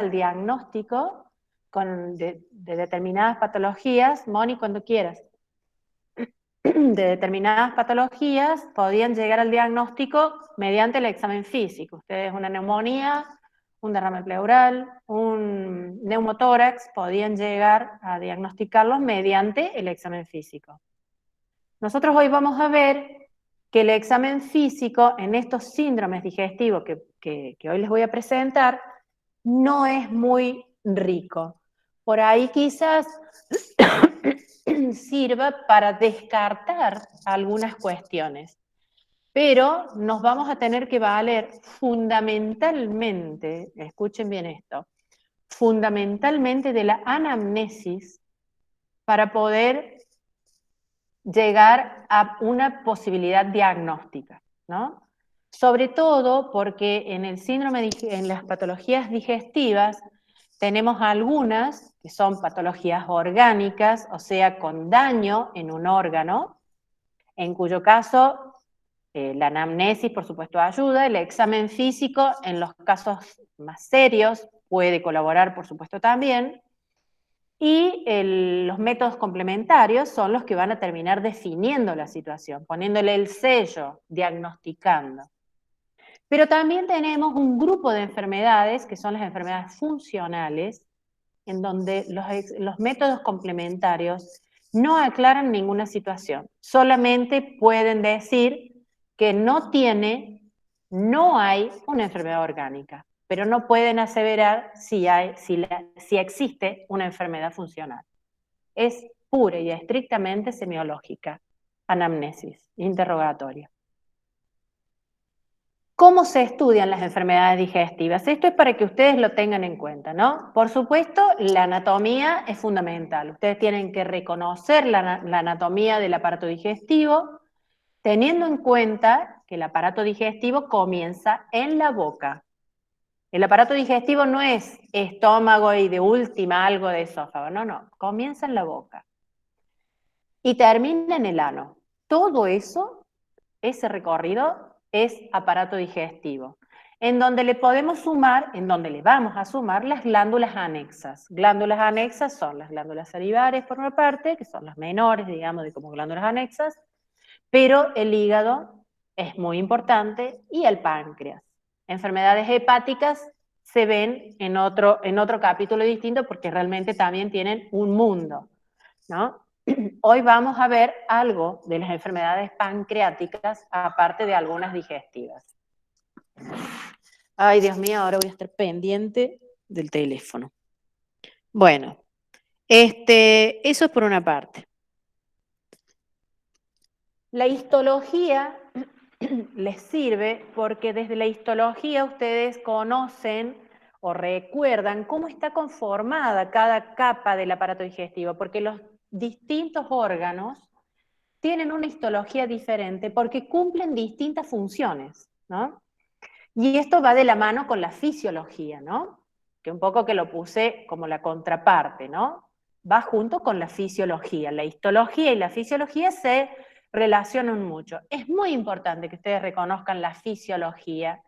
al diagnóstico de determinadas patologías, Moni, cuando quieras, de determinadas patologías podían llegar al diagnóstico mediante el examen físico. Ustedes una neumonía, un derrame pleural, un neumotórax, podían llegar a diagnosticarlos mediante el examen físico. Nosotros hoy vamos a ver que el examen físico en estos síndromes digestivos que hoy les voy a presentar no es muy rico. Por ahí quizás sirva para descartar algunas cuestiones, pero nos vamos a tener que valer fundamentalmente, escuchen bien esto, fundamentalmente de la anamnesis para poder llegar a una posibilidad diagnóstica, ¿no? Sobre todo porque en el síndrome, en las patologías digestivas, tenemos algunas que son patologías orgánicas, o sea, con daño en un órgano, en cuyo caso la anamnesis, por supuesto, ayuda, el examen físico en los casos más serios puede colaborar, por supuesto, también, y los métodos complementarios son los que van a terminar definiendo la situación, poniéndole el sello, diagnosticando. Pero también tenemos un grupo de enfermedades, que son las enfermedades funcionales, en donde los métodos complementarios no aclaran ninguna situación, solamente pueden decir que no hay una enfermedad orgánica, pero no pueden aseverar si existe una enfermedad funcional. Es pura y estrictamente semiológica, anamnesis, interrogatorio. ¿Cómo se estudian las enfermedades digestivas? Esto es para que ustedes lo tengan en cuenta, ¿no? Por supuesto, la anatomía es fundamental. Ustedes tienen que reconocer la anatomía del aparato digestivo, teniendo en cuenta que el aparato digestivo comienza en la boca. El aparato digestivo no es estómago y de última algo de esófago, no, comienza en la boca y termina en el ano. Todo eso, ese recorrido, es aparato digestivo, en donde le podemos sumar, en donde le vamos a sumar las glándulas anexas. Glándulas anexas son las glándulas salivares por una parte, que son las menores, digamos, de como glándulas anexas, pero el hígado es muy importante y el páncreas. Enfermedades hepáticas se ven en otro capítulo distinto porque realmente también tienen un mundo, ¿no? Hoy vamos a ver algo de las enfermedades pancreáticas, aparte de algunas digestivas. Ay, Dios mío, ahora voy a estar pendiente del teléfono. Bueno, eso es por una parte. La histología les sirve porque desde la histología ustedes conocen o recuerdan cómo está conformada cada capa del aparato digestivo, porque los distintos órganos tienen una histología diferente porque cumplen distintas funciones, ¿no? Y esto va de la mano con la fisiología, ¿no? Que un poco que lo puse como la contraparte, ¿no? Va junto con la fisiología. La histología y la fisiología se relacionan mucho. Es muy importante que ustedes reconozcan la fisiología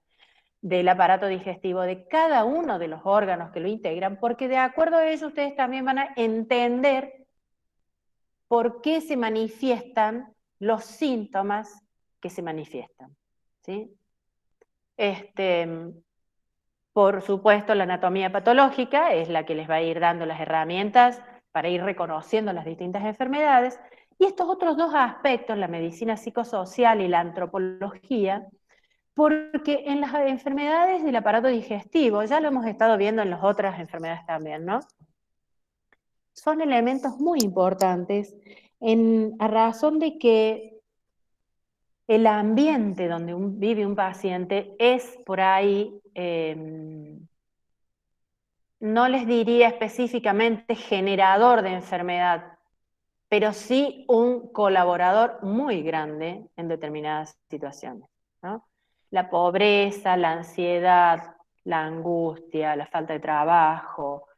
del aparato digestivo de cada uno de los órganos que lo integran, porque de acuerdo a ello ustedes también van a entender por qué se manifiestan los síntomas que se manifiestan, ¿sí? Por supuesto, la anatomía patológica es la que les va a ir dando las herramientas para ir reconociendo las distintas enfermedades, y estos otros dos aspectos, la medicina psicosocial y la antropología, porque en las enfermedades del aparato digestivo, ya lo hemos estado viendo en las otras enfermedades también, ¿no? Son elementos muy importantes a razón de que el ambiente donde vive un paciente es por ahí, no les diría específicamente generador de enfermedad, pero sí un colaborador muy grande en determinadas situaciones, ¿no? La pobreza, la ansiedad, la angustia, la falta de trabajo,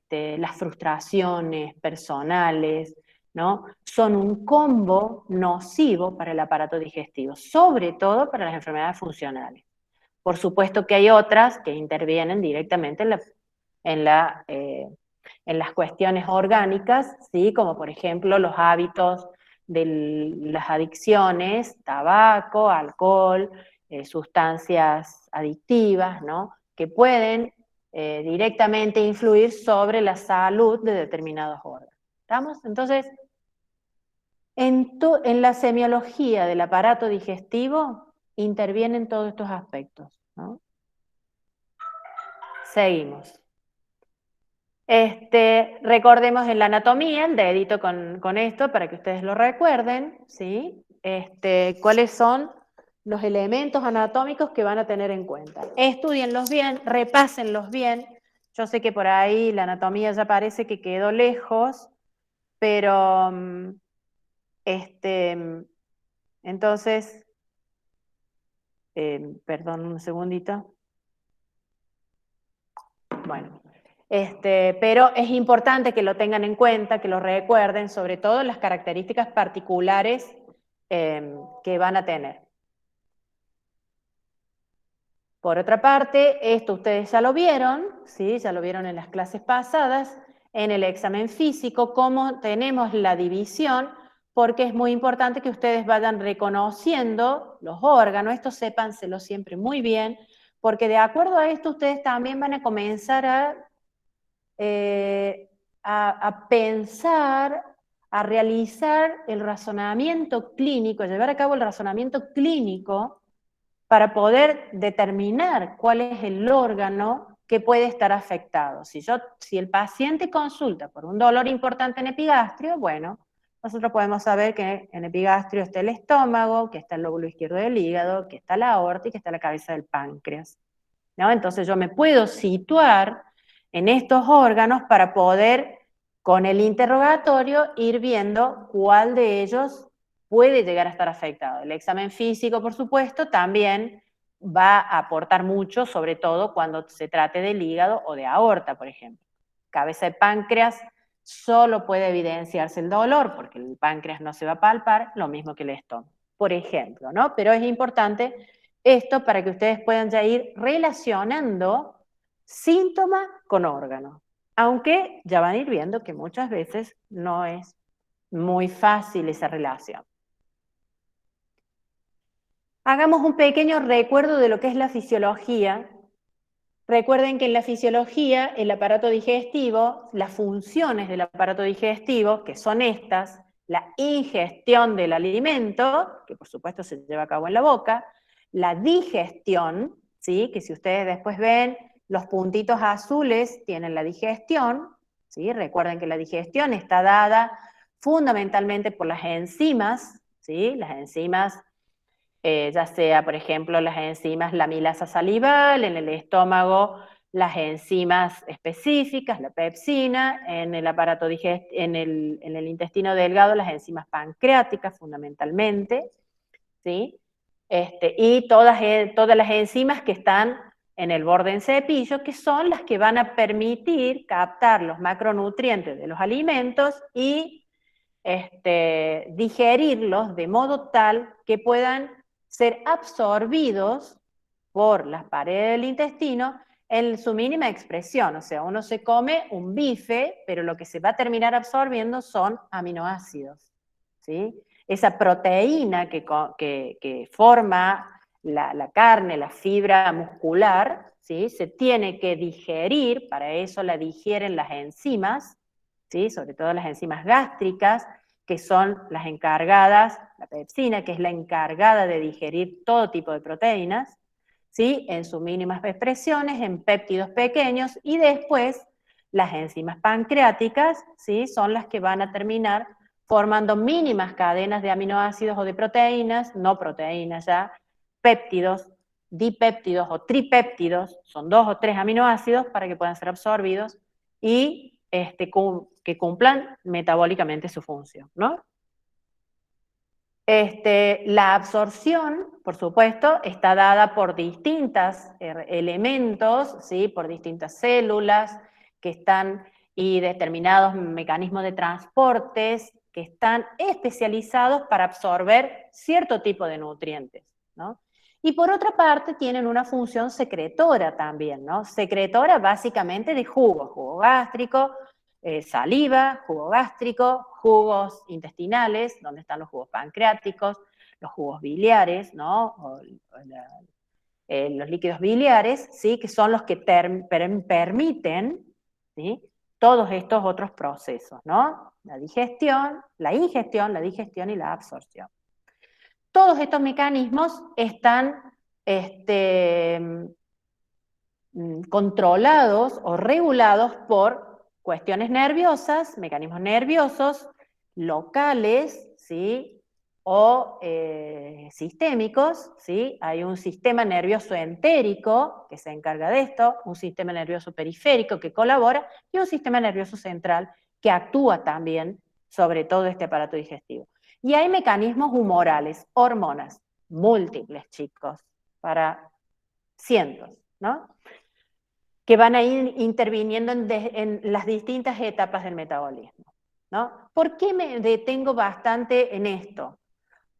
las frustraciones personales, ¿no? Son un combo nocivo para el aparato digestivo, sobre todo para las enfermedades funcionales. Por supuesto que hay otras que intervienen directamente en en las cuestiones orgánicas, ¿sí? Como por ejemplo los hábitos de las adicciones, tabaco, alcohol, sustancias adictivas, ¿no? Que pueden directamente influir sobre la salud de determinados órganos. ¿Estamos? Entonces, en la semiología del aparato digestivo intervienen todos estos aspectos, ¿no? Seguimos. Recordemos en la anatomía, el dedito con esto para que ustedes lo recuerden, ¿sí? ¿Cuáles son los elementos anatómicos que van a tener en cuenta? Estudienlos bien, repásenlos bien. Yo sé que por ahí la anatomía ya parece que quedó lejos, pero entonces, perdón un segundito. Bueno, pero es importante que lo tengan en cuenta, que lo recuerden, sobre todo las características particulares que van a tener. Por otra parte, esto ustedes ya lo vieron, ¿sí? Ya lo vieron en las clases pasadas, en el examen físico, cómo tenemos la división, porque es muy importante que ustedes vayan reconociendo los órganos, esto sépanselo siempre muy bien, porque de acuerdo a esto ustedes también van a comenzar a pensar, a realizar el razonamiento clínico, a llevar a cabo el razonamiento clínico para poder determinar cuál es el órgano que puede estar afectado. Si el paciente consulta por un dolor importante en epigastrio, bueno, nosotros podemos saber que en epigastrio está el estómago, que está el lóbulo izquierdo del hígado, que está la aorta y que está la cabeza del páncreas, ¿no? Entonces yo me puedo situar en estos órganos para poder, con el interrogatorio, ir viendo cuál de ellos puede llegar a estar afectado. El examen físico, por supuesto, también va a aportar mucho, sobre todo cuando se trate del hígado o de aorta, por ejemplo. Cabeza de páncreas solo puede evidenciarse el dolor, porque el páncreas no se va a palpar, lo mismo que el estómago, por ejemplo, ¿no? Pero es importante esto para que ustedes puedan ya ir relacionando síntoma con órgano, aunque ya van a ir viendo que muchas veces no es muy fácil esa relación. Hagamos un pequeño recuerdo de lo que es la fisiología. Recuerden que en la fisiología, el aparato digestivo, las funciones del aparato digestivo, que son estas, la ingestión del alimento, que por supuesto se lleva a cabo en la boca, la digestión, ¿sí? Que si ustedes después ven, los puntitos azules tienen la digestión, ¿sí? Recuerden que la digestión está dada fundamentalmente por las enzimas, ¿sí? Las enzimas ya sea, por ejemplo, las enzimas, la amilasa salival, en el estómago, las enzimas específicas, la pepsina, en el aparato en el intestino delgado, las enzimas pancreáticas fundamentalmente, ¿sí? Y todas las enzimas que están en el borde en cepillo, que son las que van a permitir captar los macronutrientes de los alimentos y digerirlos de modo tal que puedan ser absorbidos por las paredes del intestino en su mínima expresión. O sea, uno se come un bife, pero lo que se va a terminar absorbiendo son aminoácidos, ¿sí? Esa proteína que forma la carne, la fibra muscular, ¿sí? Se tiene que digerir, para eso la digieren las enzimas, ¿sí? Sobre todo las enzimas gástricas, que son las encargadas, la pepsina, que es la encargada de digerir todo tipo de proteínas, ¿sí? En sus mínimas expresiones, en péptidos pequeños, y después las enzimas pancreáticas, ¿sí? Son las que van a terminar formando mínimas cadenas de aminoácidos o de proteínas, no proteínas ya, péptidos, dipéptidos o tripéptidos, son 2 o 3 aminoácidos para que puedan ser absorbidos y que cumplan metabólicamente su función, ¿no? La absorción, por supuesto, está dada por distintos elementos, ¿sí? Por distintas células que están y determinados mecanismos de transportes que están especializados para absorber cierto tipo de nutrientes, ¿no? Y por otra parte tienen una función secretora también, ¿no? Secretora básicamente de jugos, jugo gástrico, saliva, jugo gástrico, jugos intestinales, donde están los jugos pancreáticos, los jugos biliares, ¿no? Los líquidos biliares, ¿sí? Que son los que permiten, ¿sí? Todos estos otros procesos, ¿no? La digestión, la ingestión, la digestión y la absorción. Todos estos mecanismos están controlados o regulados por cuestiones nerviosas, mecanismos nerviosos, locales, ¿sí? O sistémicos, ¿sí? Hay un sistema nervioso entérico que se encarga de esto, un sistema nervioso periférico que colabora y un sistema nervioso central que actúa también sobre todo este aparato digestivo. Y hay mecanismos humorales, hormonas, múltiples, chicos, para cientos, ¿no? Que van a ir interviniendo en las distintas etapas del metabolismo, ¿no? ¿Por qué me detengo bastante en esto?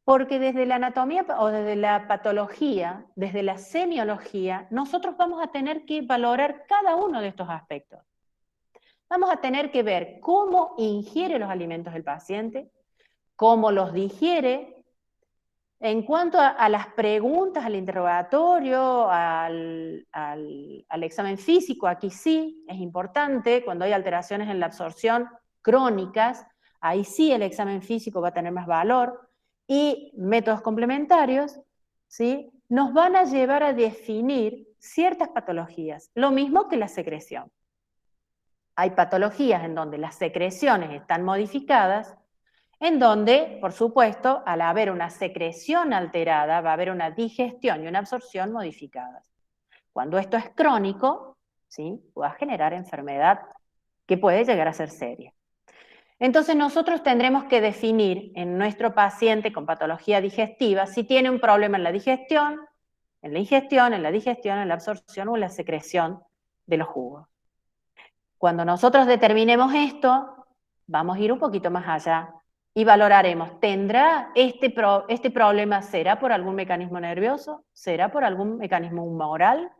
Porque desde la anatomía o desde la patología, desde la semiología, nosotros vamos a tener que valorar cada uno de estos aspectos. Vamos a tener que ver cómo ingiere los alimentos el paciente, cómo los digiere. En cuanto a las preguntas, al interrogatorio, al examen físico, aquí sí es importante, cuando hay alteraciones en la absorción crónicas, ahí sí el examen físico va a tener más valor, y métodos complementarios, ¿sí? Nos van a llevar a definir ciertas patologías, lo mismo que la secreción. Hay patologías en donde las secreciones están modificadas, en donde, por supuesto, al haber una secreción alterada, va a haber una digestión y una absorción modificadas. Cuando esto es crónico, ¿sí? Va a generar enfermedad que puede llegar a ser seria. Entonces nosotros tendremos que definir en nuestro paciente con patología digestiva si tiene un problema en la digestión, en la ingestión, en la digestión, en la absorción o en la secreción de los jugos. Cuando nosotros determinemos esto, vamos a ir un poquito más allá y valoraremos, ¿tendrá este problema, será por algún mecanismo nervioso? ¿Será por algún mecanismo humoral?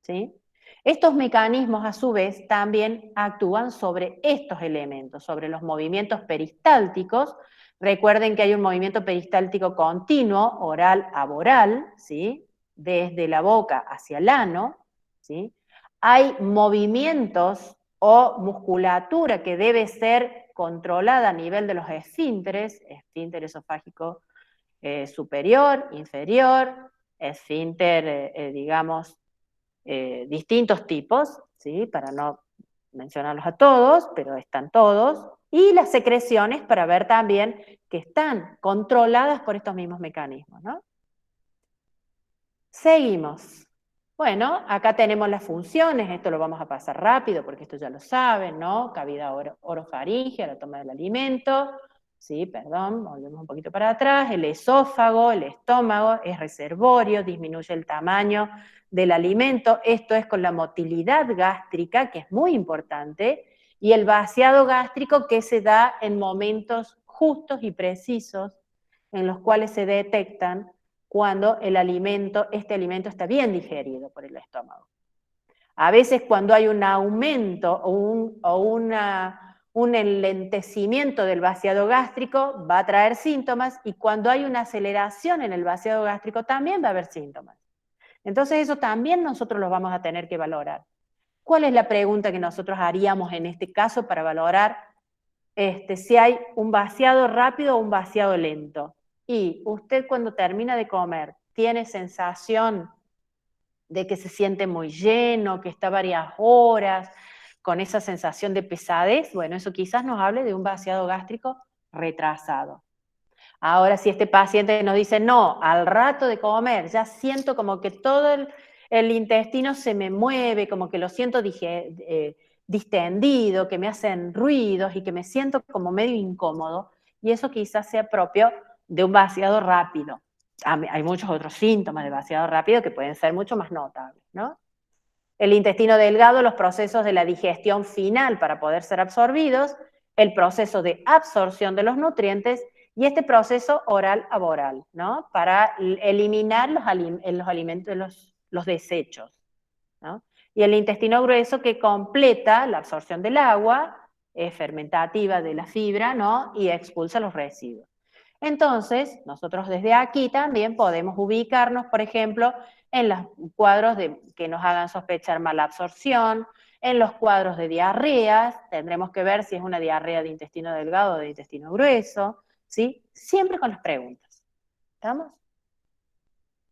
¿Sí? Estos mecanismos, a su vez, también actúan sobre estos elementos, sobre los movimientos peristálticos. Recuerden que hay un movimiento peristáltico continuo, oral a voral, ¿sí? Desde la boca hacia el ano, ¿sí? Hay movimientos o musculatura que debe ser controlada a nivel de los esfínteres, esfínter esofágico superior, inferior, esfínter, digamos, distintos tipos, ¿sí? Para no mencionarlos a todos, pero están todos, y las secreciones para ver también que están controladas por estos mismos mecanismos, ¿no? Seguimos. Bueno, acá tenemos las funciones, esto lo vamos a pasar rápido porque esto ya lo saben, ¿no? Cavidad orofaringea, la toma del alimento, sí, perdón, volvemos un poquito para atrás, el esófago, el estómago, es reservorio, disminuye el tamaño del alimento, esto es con la motilidad gástrica, que es muy importante, y el vaciado gástrico que se da en momentos justos y precisos en los cuales se detectan cuando este alimento está bien digerido por el estómago. A veces cuando hay un aumento o un enlentecimiento del vaciado gástrico va a traer síntomas, y cuando hay una aceleración en el vaciado gástrico también va a haber síntomas. Entonces eso también nosotros lo vamos a tener que valorar. ¿Cuál es la pregunta que nosotros haríamos en este caso para valorar si hay un vaciado rápido o un vaciado lento? Y usted cuando termina de comer, ¿tiene sensación de que se siente muy lleno, que está varias horas, con esa sensación de pesadez? Bueno, eso quizás nos hable de un vaciado gástrico retrasado. Ahora, si este paciente nos dice, no, al rato de comer, ya siento como que todo el intestino se me mueve, como que lo siento distendido, que me hacen ruidos y que me siento como medio incómodo, y eso quizás sea propio de un vaciado rápido. Hay muchos otros síntomas de vaciado rápido que pueden ser mucho más notables, ¿no? El intestino delgado, los procesos de la digestión final para poder ser absorbidos, el proceso de absorción de los nutrientes Y este proceso oral a voral, ¿no? Para eliminar los alimentos, los desechos, ¿no? Y el intestino grueso que completa la absorción del agua, fermentativa de la fibra, ¿no? Y expulsa los residuos. Entonces, nosotros desde aquí también podemos ubicarnos, por ejemplo, en los cuadros que nos hagan sospechar mala absorción, en los cuadros de diarreas, tendremos que ver si es una diarrea de intestino delgado o de intestino grueso, ¿sí? Siempre con las preguntas. ¿Estamos?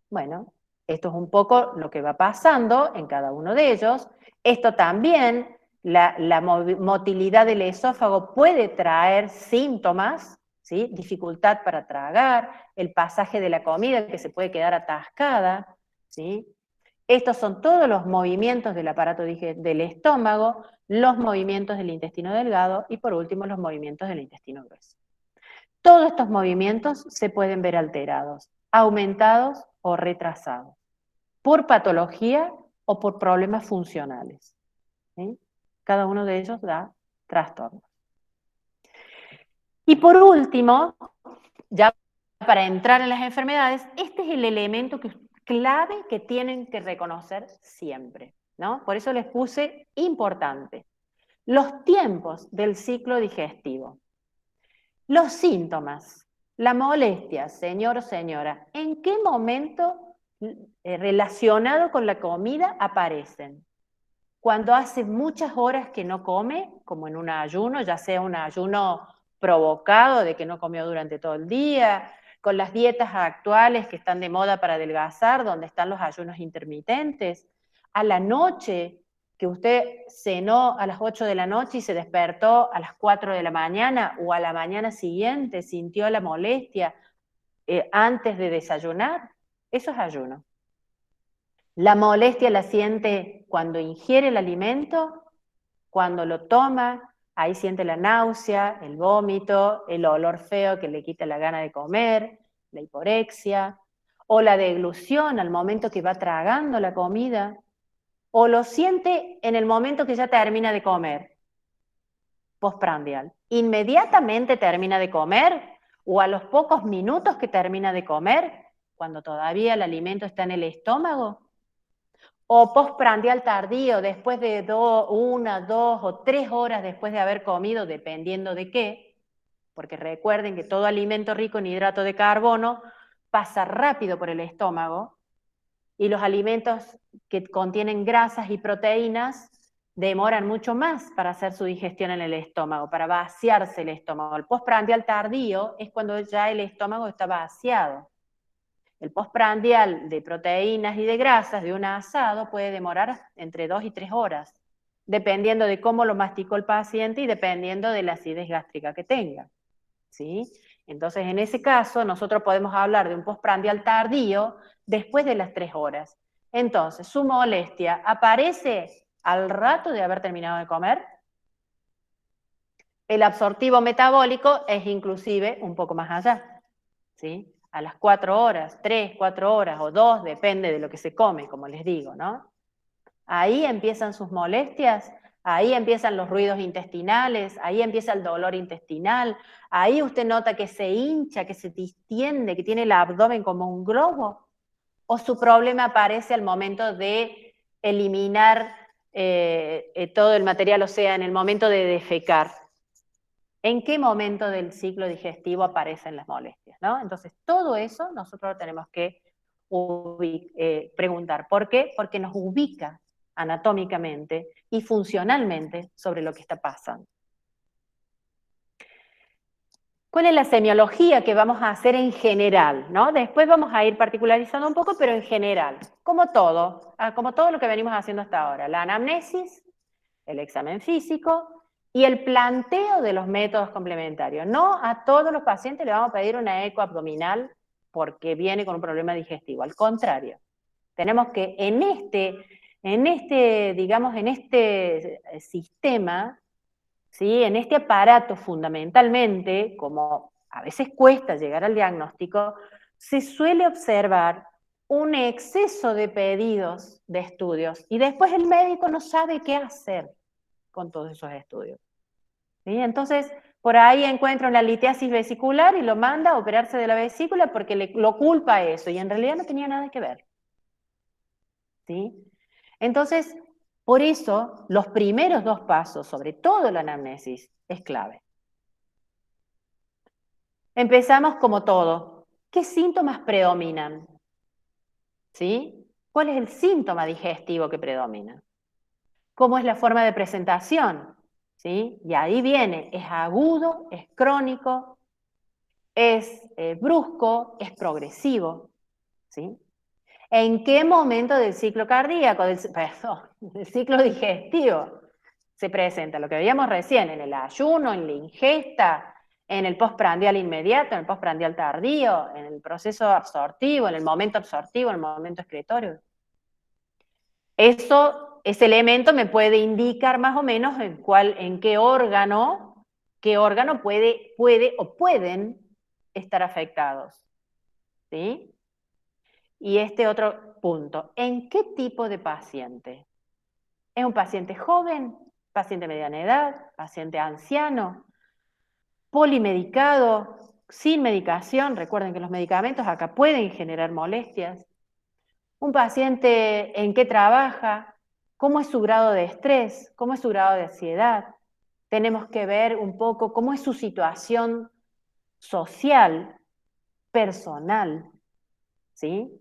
Bueno, esto es un poco lo que va pasando en cada uno de ellos. Esto también, la motilidad del esófago puede traer síntomas, ¿sí? Dificultad para tragar, el pasaje de la comida que se puede quedar atascada, ¿sí? Estos son todos los movimientos del aparato del estómago, los movimientos del intestino delgado y por último los movimientos del intestino grueso. Todos estos movimientos se pueden ver alterados, aumentados o retrasados, por patología o por problemas funcionales. ¿Sí? Cada uno de ellos da trastornos. Y por último, ya para entrar en las enfermedades, este es el elemento clave que tienen que reconocer siempre, ¿no? Por eso les puse importante. Los tiempos del ciclo digestivo. Los síntomas, la molestia, señor o señora, ¿en qué momento relacionado con la comida aparecen? Cuando hace muchas horas que no come, como en un ayuno, ya sea un ayuno provocado de que no comió durante todo el día, con las dietas actuales que están de moda para adelgazar, donde están los ayunos intermitentes, a la noche, que usted cenó a las 8 de la noche y se despertó a las 4 de la mañana, o a la mañana siguiente sintió la molestia antes de desayunar, eso es ayuno. La molestia la siente cuando ingiere el alimento, cuando lo toma, ahí siente la náusea, el vómito, el olor feo que le quita la gana de comer, la hiporexia, o la deglución al momento que va tragando la comida, o lo siente en el momento que ya termina de comer, postprandial. Inmediatamente termina de comer, o a los pocos minutos que termina de comer, cuando todavía el alimento está en el estómago, o postprandial tardío, después de 1, 2 o 3 horas después de haber comido, dependiendo de qué, porque recuerden que todo alimento rico en hidrato de carbono pasa rápido por el estómago, y los alimentos que contienen grasas y proteínas demoran mucho más para hacer su digestión en el estómago, para vaciarse el estómago. El postprandial tardío es cuando ya el estómago está vaciado. El postprandial de proteínas y de grasas de un asado puede demorar entre 2 y 3 horas, dependiendo de cómo lo masticó el paciente y dependiendo de la acidez gástrica que tenga. ¿Sí? Entonces, en ese caso, nosotros podemos hablar de un postprandial tardío después de las 3 horas. Entonces, su molestia aparece al rato de haber terminado de comer. El absortivo metabólico es inclusive un poco más allá, ¿sí? A las 4 horas, 3, 4 horas o 2, depende de lo que se come, como les digo, ¿no? Ahí empiezan sus molestias, ahí empiezan los ruidos intestinales, ahí empieza el dolor intestinal, ahí usted nota que se hincha, que se distiende, que tiene el abdomen como un globo, o su problema aparece al momento de eliminar todo el material, o sea, en el momento de defecar. ¿En qué momento del ciclo digestivo aparecen las molestias? ¿No? Entonces, todo eso nosotros tenemos que preguntar. ¿Por qué? Porque nos ubica anatómicamente y funcionalmente sobre lo que está pasando. ¿Cuál es la semiología que vamos a hacer en general? ¿No? Después vamos a ir particularizando un poco, pero en general, como todo lo que venimos haciendo hasta ahora. La anamnesis, el examen físico y el planteo de los métodos complementarios. No a todos los pacientes le vamos a pedir una eco abdominal porque viene con un problema digestivo. Al contrario, tenemos que en este sistema, ¿sí? En este aparato fundamentalmente, como a veces cuesta llegar al diagnóstico, se suele observar un exceso de pedidos de estudios y después el médico no sabe qué hacer con todos esos estudios. ¿Sí? Entonces, Por ahí encuentra una litiasis vesicular y lo manda a operarse de la vesícula porque lo culpa a eso, y en realidad no tenía nada que ver. ¿Sí? Entonces, por eso, los primeros 2 pasos, sobre todo la anamnesis, es clave. Empezamos como todo. ¿Qué síntomas predominan? ¿Sí? ¿Cuál es el síntoma digestivo que predomina? ¿Cómo es la forma de presentación? ¿Sí? Y ahí viene, es agudo, es crónico, es brusco, es progresivo. ¿Sí? ¿En qué momento del ciclo cardíaco, del ciclo digestivo se presenta? Lo que veíamos recién, en el ayuno, en la ingesta, en el postprandial inmediato, en el postprandial tardío, en el proceso absortivo, en el momento absortivo, en el momento excretorio. Ese elemento me puede indicar más o menos en qué órgano puede o pueden estar afectados. ¿Sí? Y este otro punto, ¿en qué tipo de paciente? ¿Es un paciente joven, paciente de mediana edad, paciente anciano, polimedicado, sin medicación? Recuerden que los medicamentos acá pueden generar molestias. ¿Un paciente en qué trabaja? ¿Cómo es su grado de estrés? ¿Cómo es su grado de ansiedad? Tenemos que ver un poco cómo es su situación social, personal, ¿sí?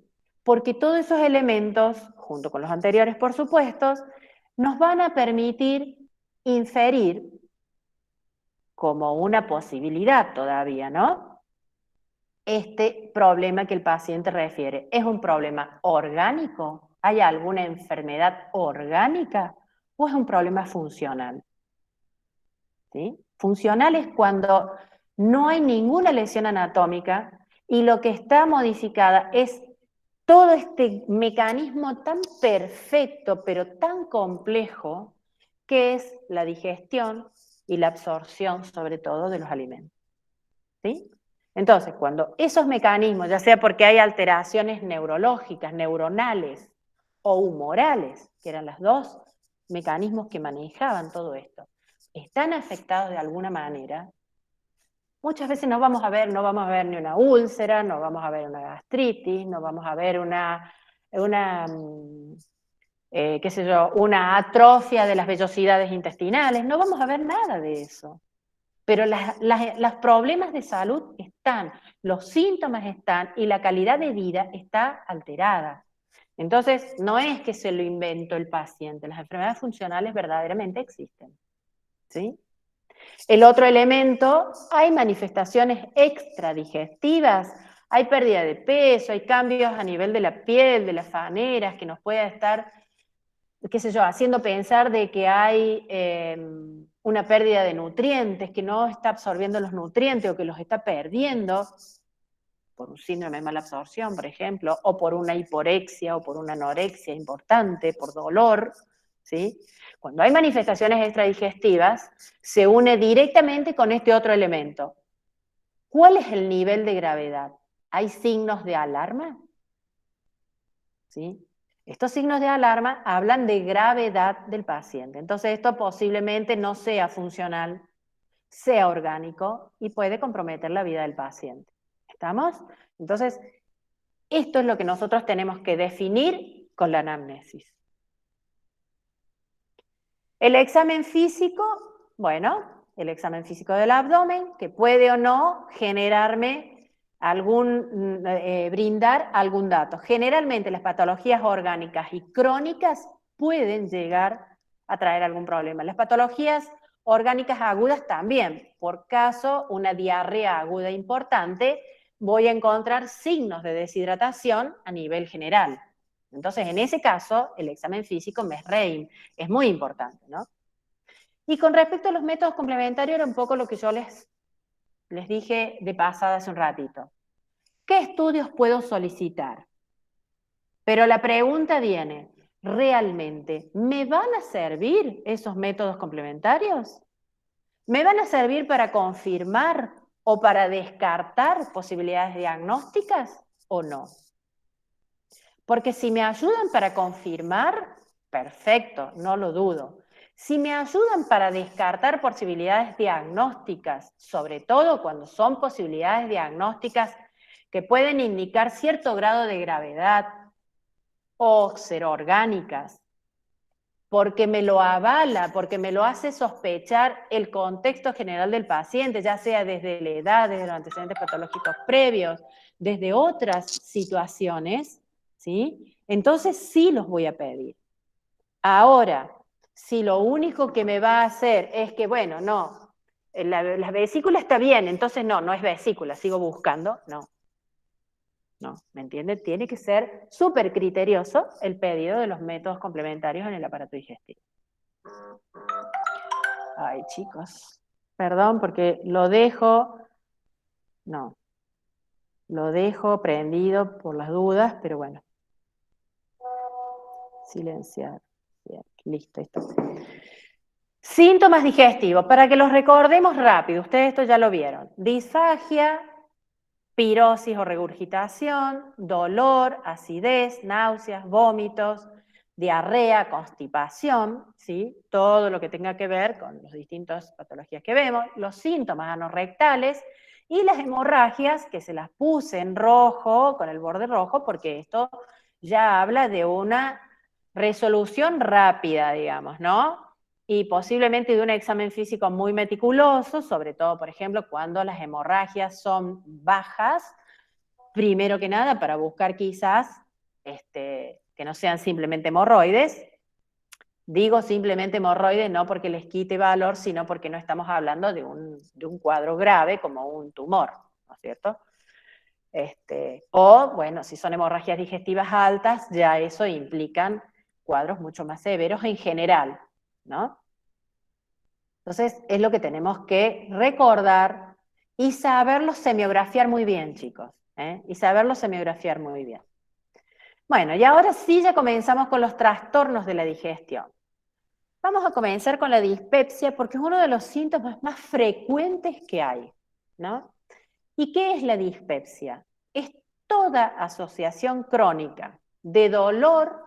Porque todos esos elementos, junto con los anteriores por supuesto, nos van a permitir inferir como una posibilidad todavía, ¿no? Este problema que el paciente refiere, ¿es un problema orgánico? ¿Hay alguna enfermedad orgánica? ¿O es un problema funcional? ¿Sí? Funcional es cuando no hay ninguna lesión anatómica y lo que está modificada es todo este mecanismo tan perfecto, pero tan complejo, que es la digestión y la absorción, sobre todo, de los alimentos. ¿Sí? Entonces, cuando esos mecanismos, ya sea porque hay alteraciones neurológicas, neuronales o humorales, que eran los 2 mecanismos que manejaban todo esto, están afectados de alguna manera, muchas veces no vamos a ver ni una úlcera, no vamos a ver una gastritis, no vamos a ver qué sé yo, una atrofia de las vellosidades intestinales, no vamos a ver nada de eso. Pero los problemas de salud están, los síntomas están y la calidad de vida está alterada. Entonces, no es que se lo inventó el paciente, las enfermedades funcionales verdaderamente existen. ¿Sí? El otro elemento, hay manifestaciones extradigestivas, hay pérdida de peso, hay cambios a nivel de la piel, de las faneras, que nos pueda estar, qué sé yo, haciendo pensar de que hay una pérdida de nutrientes, que no está absorbiendo los nutrientes o que los está perdiendo por un síndrome de mala absorción, por ejemplo, o por una hiporexia o por una anorexia importante, por dolor, ¿sí? Cuando hay manifestaciones extradigestivas, se une directamente con este otro elemento. ¿Cuál es el nivel de gravedad? ¿Hay signos de alarma? ¿Sí? Estos signos de alarma hablan de gravedad del paciente. Entonces, esto posiblemente no sea funcional, sea orgánico y puede comprometer la vida del paciente. ¿Estamos? Entonces, esto es lo que nosotros tenemos que definir con la anamnesis. El examen físico, bueno, el examen físico del abdomen, que puede o no generarme brindar algún dato. Generalmente las patologías orgánicas y crónicas pueden llegar a traer algún problema. Las patologías orgánicas agudas también. Por caso, una diarrea aguda importante, voy a encontrar signos de deshidratación a nivel general. Entonces, en ese caso, el examen físico es muy importante, ¿no? Y con respecto a los métodos complementarios, era un poco lo que yo les dije de pasada hace un ratito. ¿Qué estudios puedo solicitar? Pero la pregunta viene, ¿realmente me van a servir esos métodos complementarios? ¿Me van a servir para confirmar o para descartar posibilidades diagnósticas o no? Porque si me ayudan para confirmar, perfecto, no lo dudo. Si me ayudan para descartar posibilidades diagnósticas, sobre todo cuando son posibilidades diagnósticas que pueden indicar cierto grado de gravedad o ser orgánicas, porque me lo avala, porque me lo hace sospechar el contexto general del paciente, ya sea desde la edad, desde los antecedentes patológicos previos, desde otras situaciones, ¿sí? Entonces sí los voy a pedir. Ahora, si lo único que me va a hacer es que, bueno, no, la vesícula está bien, entonces no es vesícula, sigo buscando, no, ¿me entiende? Tiene que ser súper criterioso el pedido de los métodos complementarios en el aparato digestivo. Ay, chicos, perdón porque lo dejo prendido por las dudas, pero bueno. Silenciar. Bien, listo, esto. Síntomas digestivos, para que los recordemos rápido, ustedes esto ya lo vieron. Disfagia, pirosis o regurgitación, dolor, acidez, náuseas, vómitos, diarrea, constipación, ¿sí? Todo lo que tenga que ver con las distintas patologías que vemos, los síntomas anorrectales y las hemorragias, que se las puse en rojo, con el borde rojo, porque esto ya habla de una resolución rápida, digamos, ¿no? Y posiblemente de un examen físico muy meticuloso, sobre todo, por ejemplo, cuando las hemorragias son bajas, primero que nada para buscar quizás que no sean simplemente hemorroides. Digo simplemente hemorroides no porque les quite valor, sino porque no estamos hablando de un cuadro grave como un tumor, ¿no es cierto? O, bueno, si son hemorragias digestivas altas, ya eso implican cuadros mucho más severos en general, ¿no? Entonces, es lo que tenemos que recordar y saberlo semiografiar muy bien, chicos, ¿eh? Y saberlo semiografiar muy bien. Bueno, y ahora sí ya comenzamos con los trastornos de la digestión. Vamos a comenzar con la dispepsia porque es uno de los síntomas más frecuentes que hay, ¿no? ¿Y qué es la dispepsia? Es toda asociación crónica de dolor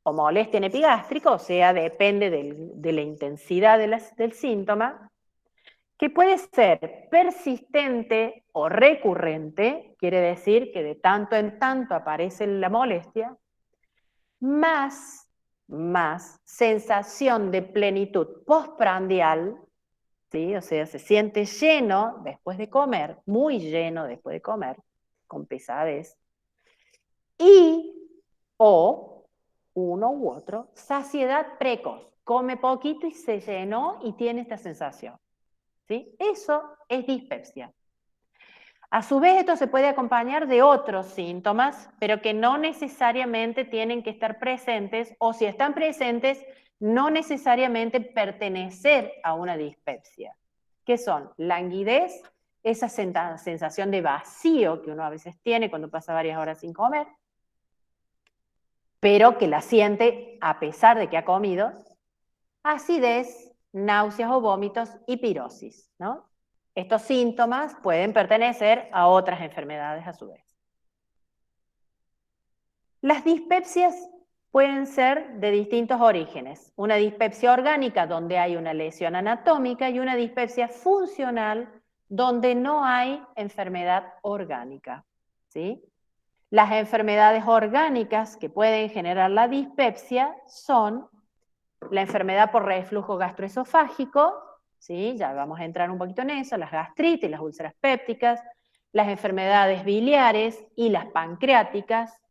o molestia en epigástrico, o sea, depende de la intensidad del síntoma, que puede ser persistente o recurrente, quiere decir que de tanto en tanto aparece la molestia, más sensación de plenitud postprandial, ¿sí? O sea, se siente lleno después de comer, muy lleno después de comer, con pesadez, y o uno u otro, saciedad precoz, come poquito y se llenó y tiene esta sensación. ¿Sí? Eso es dispepsia. A su vez, esto se puede acompañar de otros síntomas, pero que no necesariamente tienen que estar presentes, o si están presentes, no necesariamente pertenecer a una dispepsia, que son languidez, esa sensación de vacío que uno a veces tiene cuando pasa varias horas sin comer, pero que la siente a pesar de que ha comido, acidez, náuseas o vómitos y pirosis, ¿no? Estos síntomas pueden pertenecer a otras enfermedades a su vez. Las dispepsias pueden ser de distintos orígenes. Una dispepsia orgánica donde hay una lesión anatómica y una dispepsia funcional donde no hay enfermedad orgánica, ¿sí? Las enfermedades orgánicas que pueden generar la dispepsia son la enfermedad por reflujo gastroesofágico, ¿sí? Ya vamos a entrar un poquito en eso, las gastritis, las úlceras pépticas, las enfermedades biliares y las pancreáticas,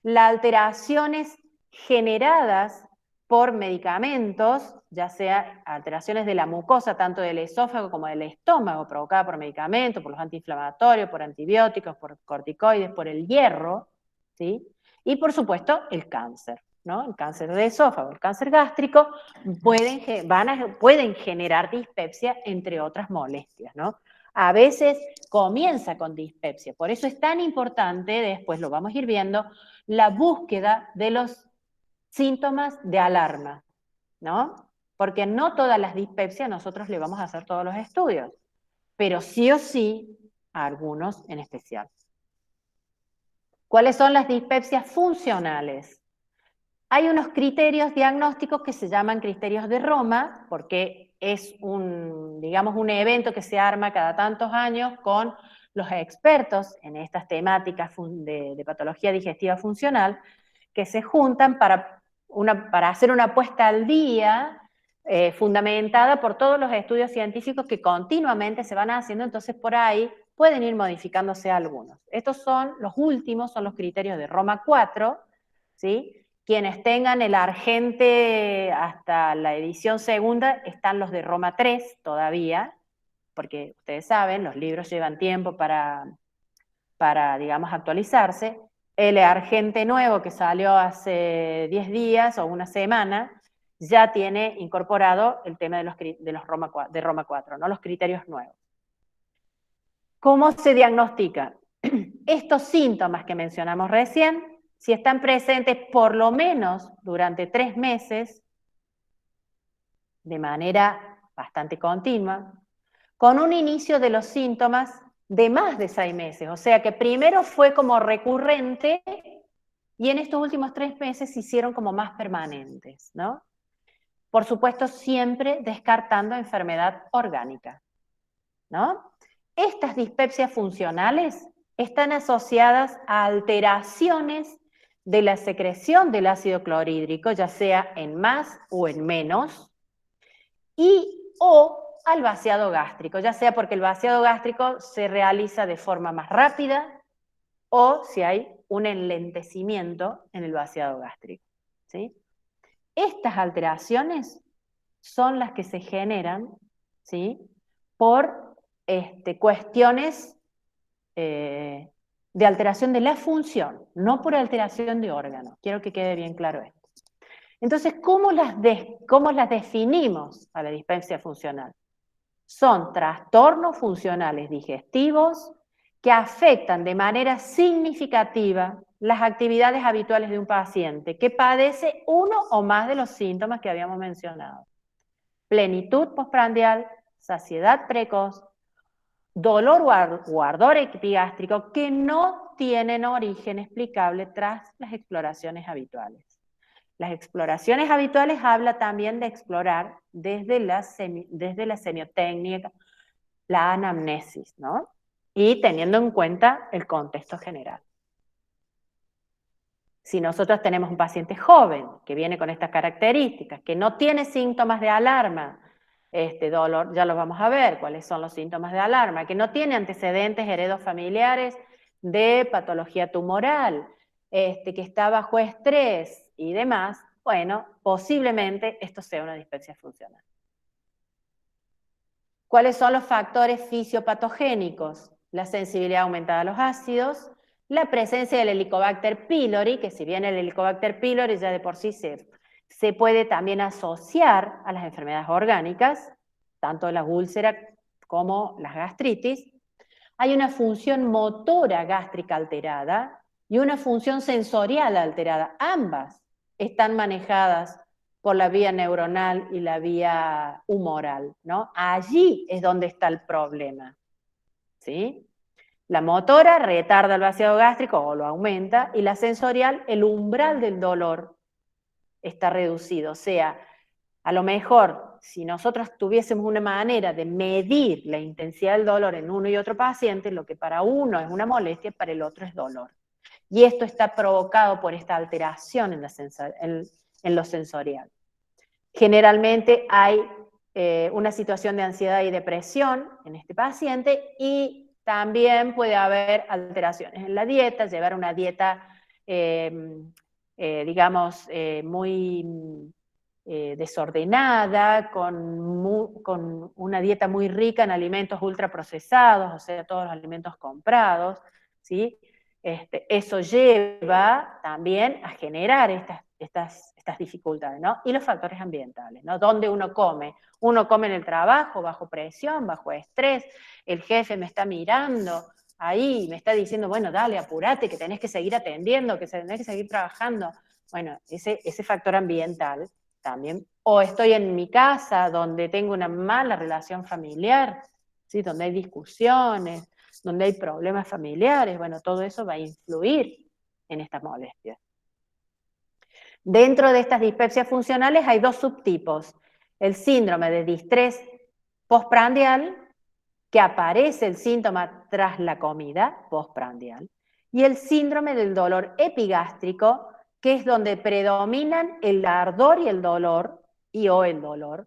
las alteraciones generadas por medicamentos, ya sea alteraciones de la mucosa, tanto del esófago como del estómago, provocadas por medicamentos, por los antiinflamatorios, por antibióticos, por corticoides, por el hierro, ¿sí? Y por supuesto el cáncer, ¿no? El cáncer de esófago, el cáncer gástrico, pueden generar dispepsia, entre otras molestias, ¿no? A veces comienza con dispepsia, por eso es tan importante, después lo vamos a ir viendo, la búsqueda de los síntomas de alarma, ¿no? Porque no todas las dispepsias nosotros le vamos a hacer todos los estudios, pero sí o sí a algunos en especial. ¿Cuáles son las dispepsias funcionales? Hay unos criterios diagnósticos que se llaman criterios de Roma, porque es digamos, un evento que se arma cada tantos años con los expertos en estas temáticas de patología digestiva funcional, que se juntan para hacer una puesta al día fundamentada por todos los estudios científicos que continuamente se van haciendo, entonces por ahí pueden ir modificándose algunos. Estos son los últimos, son los criterios de Roma 4, ¿sí? Quienes tengan el Argente hasta la edición segunda, están los de Roma 3 todavía, porque ustedes saben, los libros llevan tiempo para digamos, actualizarse. El Argente nuevo, que salió hace 10 días o una semana, ya tiene incorporado el tema de los Roma 4, ¿no? Los criterios nuevos. ¿Cómo se diagnostica? Estos síntomas que mencionamos recién, si están presentes por lo menos durante 3 meses, de manera bastante continua, con un inicio de los síntomas de más de 6 meses, o sea que primero fue como recurrente y en estos últimos 3 meses se hicieron como más permanentes, ¿no? Por supuesto, siempre descartando enfermedad orgánica, ¿no? Estas dispepsias funcionales están asociadas a alteraciones de la secreción del ácido clorhídrico, ya sea en más o en menos, o al vaciado gástrico, ya sea porque el vaciado gástrico se realiza de forma más rápida o si hay un enlentecimiento en el vaciado gástrico, ¿sí? Estas alteraciones son las que se generan, ¿sí? Por cuestiones de alteración de la función, no por alteración de órganos. Quiero que quede bien claro esto. Entonces, ¿cómo las definimos a la dispepsia funcional? Son trastornos funcionales digestivos que afectan de manera significativa las actividades habituales de un paciente que padece uno o más de los síntomas que habíamos mencionado. Plenitud postprandial, saciedad precoz, dolor o ardor epigástrico que no tienen origen explicable tras las exploraciones habituales. Las exploraciones habituales habla también de explorar desde la semiotecnia, la anamnesis, ¿no? Y teniendo en cuenta el contexto general. Si nosotros tenemos un paciente joven que viene con estas características, que no tiene síntomas de alarma, dolor, ya lo vamos a ver, cuáles son los síntomas de alarma, que no tiene antecedentes heredofamiliares de patología tumoral, que está bajo estrés y demás, bueno, posiblemente esto sea una dispepsia funcional. ¿Cuáles son los factores fisiopatogénicos? La sensibilidad aumentada a los ácidos, la presencia del Helicobacter pylori, que si bien el Helicobacter pylori ya de por sí se puede también asociar a las enfermedades orgánicas, tanto las úlceras como las gastritis. Hay una función motora gástrica alterada y una función sensorial alterada. Ambas están manejadas por la vía neuronal y la vía humoral, ¿no? Allí es donde está el problema, ¿sí? La motora retarda el vaciado gástrico o lo aumenta, y la sensorial, el umbral del dolor está reducido. O sea, a lo mejor, si nosotros tuviésemos una manera de medir la intensidad del dolor en uno y otro paciente, lo que para uno es una molestia, para el otro es dolor. Y esto está provocado por esta alteración en lo sensorial. Generalmente hay una situación de ansiedad y depresión en este paciente, y también puede haber alteraciones en la dieta, llevar una dieta, digamos, muy desordenada, con una dieta muy rica en alimentos ultraprocesados, o sea, todos los alimentos comprados, ¿sí? Eso lleva también a generar estas dificultades, ¿no? Y los factores ambientales, ¿no? ¿Dónde uno come? Uno come en el trabajo, bajo presión, bajo estrés, el jefe me está mirando ahí, me está diciendo, bueno, dale, apurate, que tenés que seguir atendiendo, que tenés que seguir trabajando. Bueno, ese factor ambiental también. O estoy en mi casa, donde tengo una mala relación familiar, ¿sí? Donde hay discusiones, donde hay problemas familiares, bueno, todo eso va a influir en estas molestias. Dentro de estas dispepsias funcionales hay dos subtipos. El síndrome de distrés postprandial, que aparece el síntoma tras la comida postprandial, y el síndrome del dolor epigástrico, que es donde predominan el ardor y el dolor, o el dolor,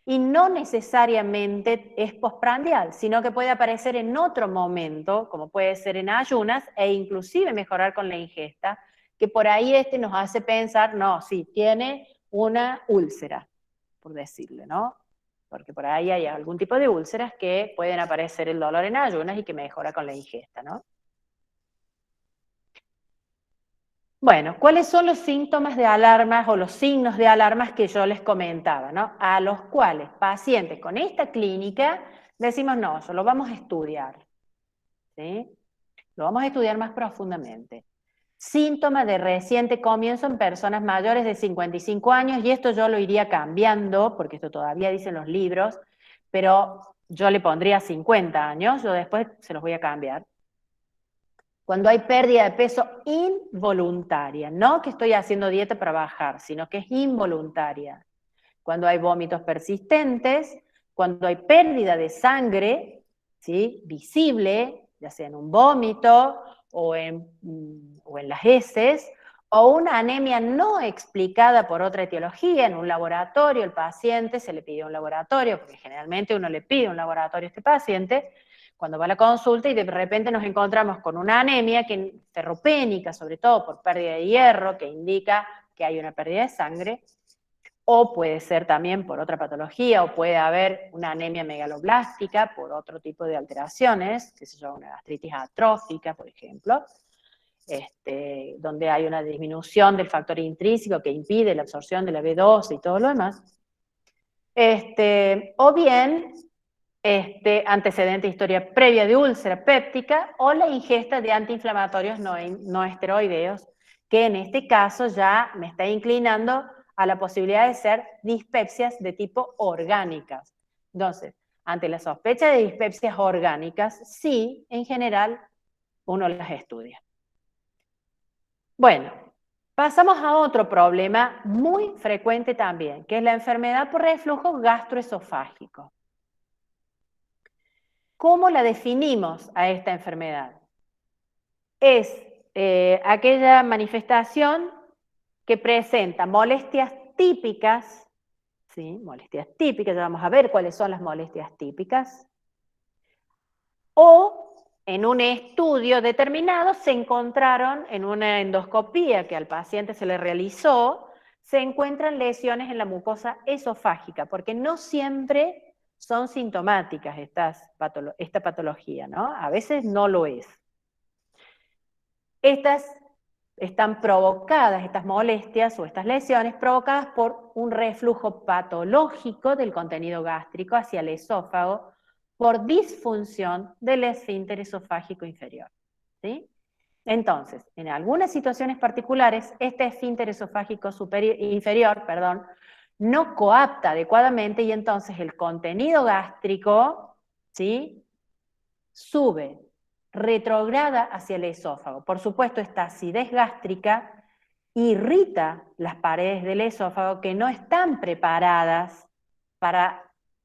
y no necesariamente es postprandial, sino que puede aparecer en otro momento, como puede ser en ayunas, e inclusive mejorar con la ingesta, que por ahí nos hace pensar, no, sí, tiene una úlcera, por decirle, ¿no? Porque por ahí hay algún tipo de úlceras que pueden aparecer el dolor en ayunas y que mejora con la ingesta, ¿no? Bueno, ¿cuáles son los síntomas de alarmas o los signos de alarmas que yo les comentaba, ¿no? A los cuales pacientes con esta clínica decimos, no, eso lo vamos a estudiar, ¿sí? Lo vamos a estudiar más profundamente. Síntomas de reciente comienzo en personas mayores de 55 años, y esto yo lo iría cambiando, porque esto todavía dicen los libros, pero yo le pondría 50 años, yo después se los voy a cambiar. Cuando hay pérdida de peso involuntaria, no que estoy haciendo dieta para bajar, sino que es involuntaria. Cuando hay vómitos persistentes, cuando hay pérdida de sangre, ¿sí? Visible, ya sea en un vómito o en las heces, o una anemia no explicada por otra etiología en un laboratorio, el paciente se le pide un laboratorio, porque generalmente uno le pide un laboratorio a este paciente, cuando va a la consulta y de repente nos encontramos con una anemia ferropénica, sobre todo por pérdida de hierro, que indica que hay una pérdida de sangre, o puede ser también por otra patología, o puede haber una anemia megaloblástica por otro tipo de alteraciones, que se llama una gastritis atrófica, por ejemplo, donde hay una disminución del factor intrínseco que impide la absorción de la B12 y todo lo demás. O bien antecedente de historia previa de úlcera péptica o la ingesta de antiinflamatorios no esteroideos, que en este caso ya me está inclinando a la posibilidad de ser dispepsias de tipo orgánicas. Entonces, ante la sospecha de dispepsias orgánicas, sí, en general, uno las estudia. Bueno, pasamos a otro problema muy frecuente también, que es la enfermedad por reflujo gastroesofágico. ¿Cómo la definimos a esta enfermedad? Es aquella manifestación que presenta molestias típicas, ¿sí? Molestias típicas, ya vamos a ver cuáles son las molestias típicas, o en un estudio determinado se encontraron en una endoscopía que al paciente se le realizó, se encuentran lesiones en la mucosa esofágica, porque no siempre son sintomáticas esta patología, ¿no? A veces no lo es. Estas están provocadas, estas molestias o estas lesiones, provocadas por un reflujo patológico del contenido gástrico hacia el esófago por disfunción del esfínter esofágico inferior, ¿sí? Entonces, en algunas situaciones particulares, este esfínter esofágico inferior, no coapta adecuadamente y entonces el contenido gástrico, ¿sí? Sube, retrograda hacia el esófago. Por supuesto, esta acidez gástrica irrita las paredes del esófago que no están preparadas para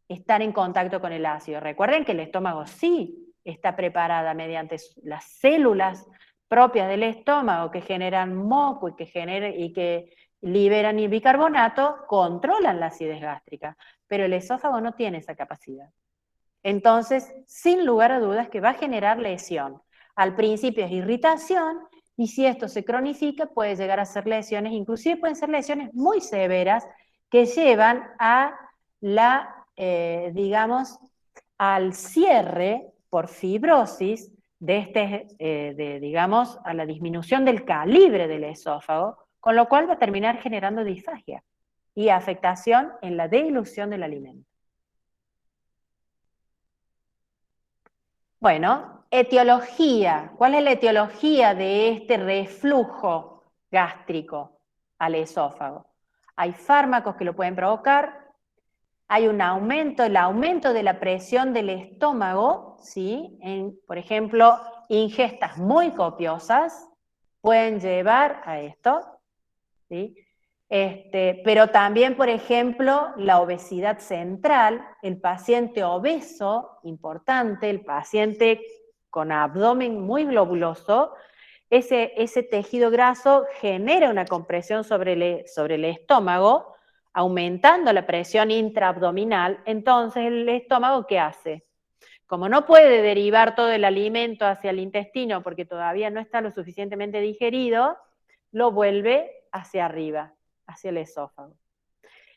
estar en contacto con el ácido. Recuerden que el estómago sí está preparada mediante las células propias del estómago que generan moco y que liberan bicarbonato, controlan la acidez gástrica, pero el esófago no tiene esa capacidad. Entonces, sin lugar a dudas que va a generar lesión. Al principio es irritación, y si esto se cronifica puede llegar a ser lesiones, inclusive pueden ser lesiones muy severas que llevan a digamos, al cierre por fibrosis digamos, a la disminución del calibre del esófago, con lo cual va a terminar generando disfagia y afectación en la dilución del alimento. Bueno, etiología. ¿Cuál es la etiología de este reflujo gástrico al esófago? Hay fármacos que lo pueden provocar, hay un aumento, el aumento de la presión del estómago, ¿sí? Por ejemplo, ingestas muy copiosas pueden llevar a esto, ¿sí? Pero también, por ejemplo, la obesidad central, el paciente obeso, importante, el paciente con abdomen muy globuloso, ese tejido graso genera una compresión sobre el estómago, aumentando la presión intraabdominal. Entonces, ¿el estómago qué hace? Como no puede derivar todo el alimento hacia el intestino porque todavía no está lo suficientemente digerido, lo vuelve hacia arriba, hacia el esófago.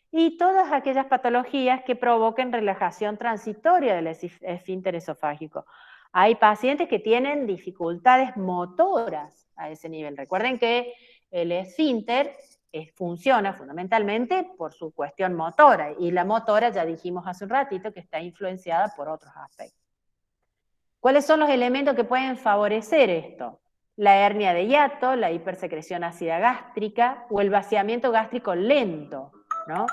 Y todas aquellas patologías que provoquen relajación transitoria del esfínter esofágico. Hay pacientes que tienen dificultades motoras a ese nivel. Recuerden que el esfínter funciona fundamentalmente por su cuestión motora, y la motora ya dijimos hace un ratito que está influenciada por otros aspectos. ¿Cuáles son los elementos que pueden favorecer esto? La hernia de hiato, la hipersecreción ácida gástrica o el vaciamiento gástrico lento, ¿no?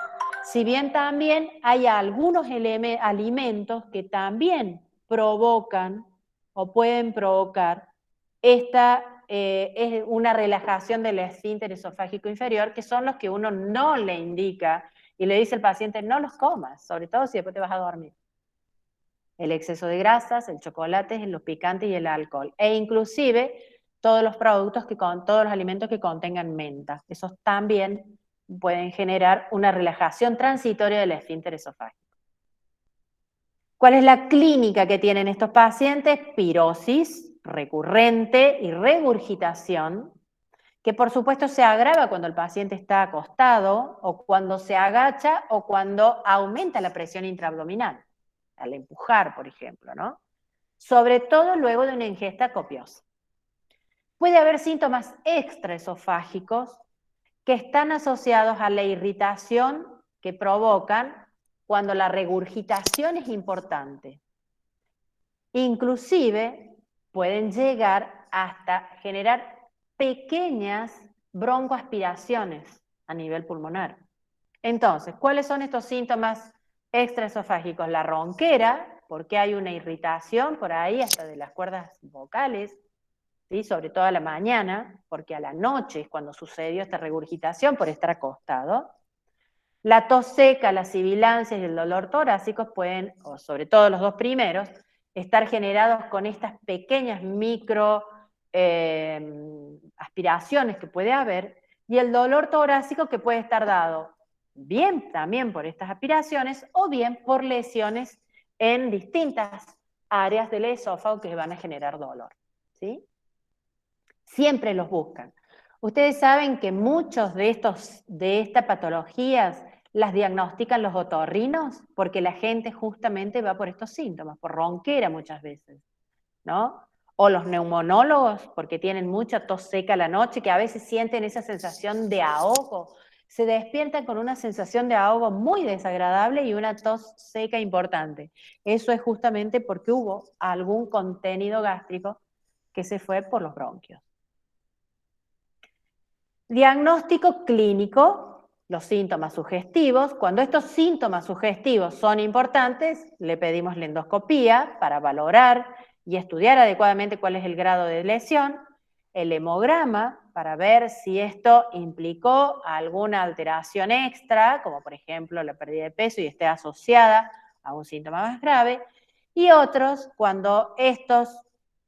Si bien también hay algunos alimentos que también provocan o pueden provocar es una relajación del esfínter esofágico inferior, que son los que uno no le indica y le dice al paciente, no los comas, sobre todo si después te vas a dormir. El exceso de grasas, el chocolate, los picantes y el alcohol. E inclusive todos los productos todos los alimentos que contengan menta. Esos también pueden generar una relajación transitoria del esfínter esofágico. ¿Cuál es la clínica que tienen estos pacientes? Pirosis recurrente y regurgitación, que por supuesto se agrava cuando el paciente está acostado o cuando se agacha o cuando aumenta la presión intraabdominal, al empujar, por ejemplo, ¿no? Sobre todo luego de una ingesta copiosa. Puede haber síntomas extraesofágicos que están asociados a la irritación que provocan cuando la regurgitación es importante. Inclusive pueden llegar hasta generar pequeñas broncoaspiraciones a nivel pulmonar. Entonces, ¿cuáles son estos síntomas extraesofágicos? La ronquera, porque hay una irritación por ahí hasta de las cuerdas vocales, ¿sí? Sobre todo a la mañana, porque a la noche es cuando sucedió esta regurgitación por estar acostado. La tos seca, las sibilancias y el dolor torácico pueden, o sobre todo los dos primeros, estar generados con estas pequeñas micro aspiraciones que puede haber, y el dolor torácico que puede estar dado bien también por estas aspiraciones o bien por lesiones en distintas áreas del esófago que van a generar dolor, ¿sí? Siempre los buscan. Ustedes saben que muchos de estas patologías las diagnostican los otorrinos porque la gente justamente va por estos síntomas, por ronquera muchas veces, ¿no? O los neumonólogos porque tienen mucha tos seca a la noche, que a veces sienten esa sensación de ahogo. Se despiertan con una sensación de ahogo muy desagradable y una tos seca importante. Eso es justamente porque hubo algún contenido gástrico que se fue por los bronquios. Diagnóstico clínico, los síntomas sugestivos. Cuando estos síntomas sugestivos son importantes, le pedimos la endoscopía para valorar y estudiar adecuadamente cuál es el grado de lesión, el hemograma para ver si esto implicó alguna alteración extra, como por ejemplo la pérdida de peso y esté asociada a un síntoma más grave, y otros cuando estos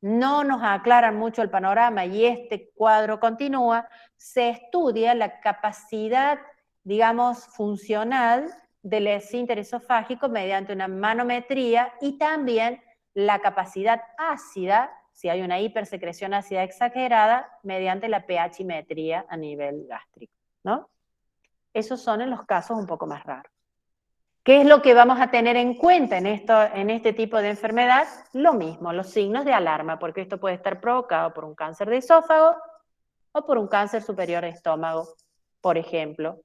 no nos aclaran mucho el panorama y este cuadro continúa, se estudia la capacidad, digamos, funcional del esfínter esofágico mediante una manometría y también la capacidad ácida, si hay una hipersecreción ácida exagerada, mediante la pHimetría a nivel gástrico, ¿no? Esos son en los casos un poco más raros. ¿Qué es lo que vamos a tener en cuenta en este tipo de enfermedad? Lo mismo, los signos de alarma, porque esto puede estar provocado por un cáncer de esófago o por un cáncer superior de estómago, por ejemplo.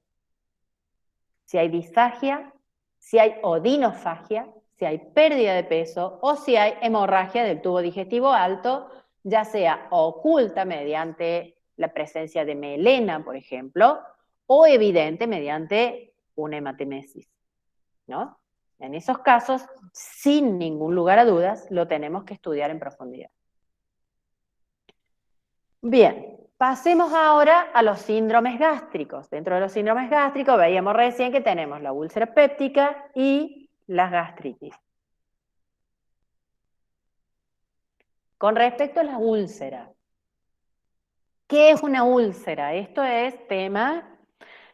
Si hay disfagia, si hay odinofagia, si hay pérdida de peso o si hay hemorragia del tubo digestivo alto, ya sea oculta mediante la presencia de melena, por ejemplo, o evidente mediante una hematemesis, ¿no? En esos casos, sin ningún lugar a dudas, lo tenemos que estudiar en profundidad. Bien, Pasemos ahora a los síndromes gástricos. Dentro de los síndromes gástricos veíamos recién que tenemos la úlcera péptica y la gastritis. Con respecto a la úlcera, ¿qué es una úlcera? Esto es tema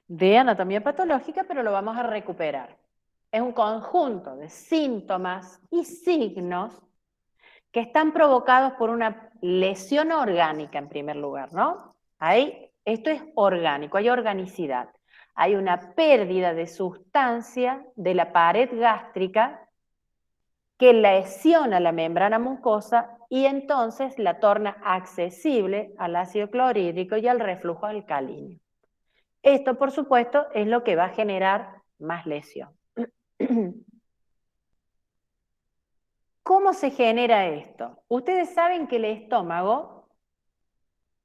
de anatomía patológica, pero lo vamos a recuperar. Es un conjunto de síntomas y signos que están provocados por una lesión orgánica en primer lugar, ¿no? Esto es orgánico, hay organicidad. Hay una pérdida de sustancia de la pared gástrica que lesiona la membrana mucosa y entonces la torna accesible al ácido clorhídrico y al reflujo alcalino. Esto, por supuesto, es lo que va a generar más lesión. ¿Cómo se genera esto? Ustedes saben que el estómago,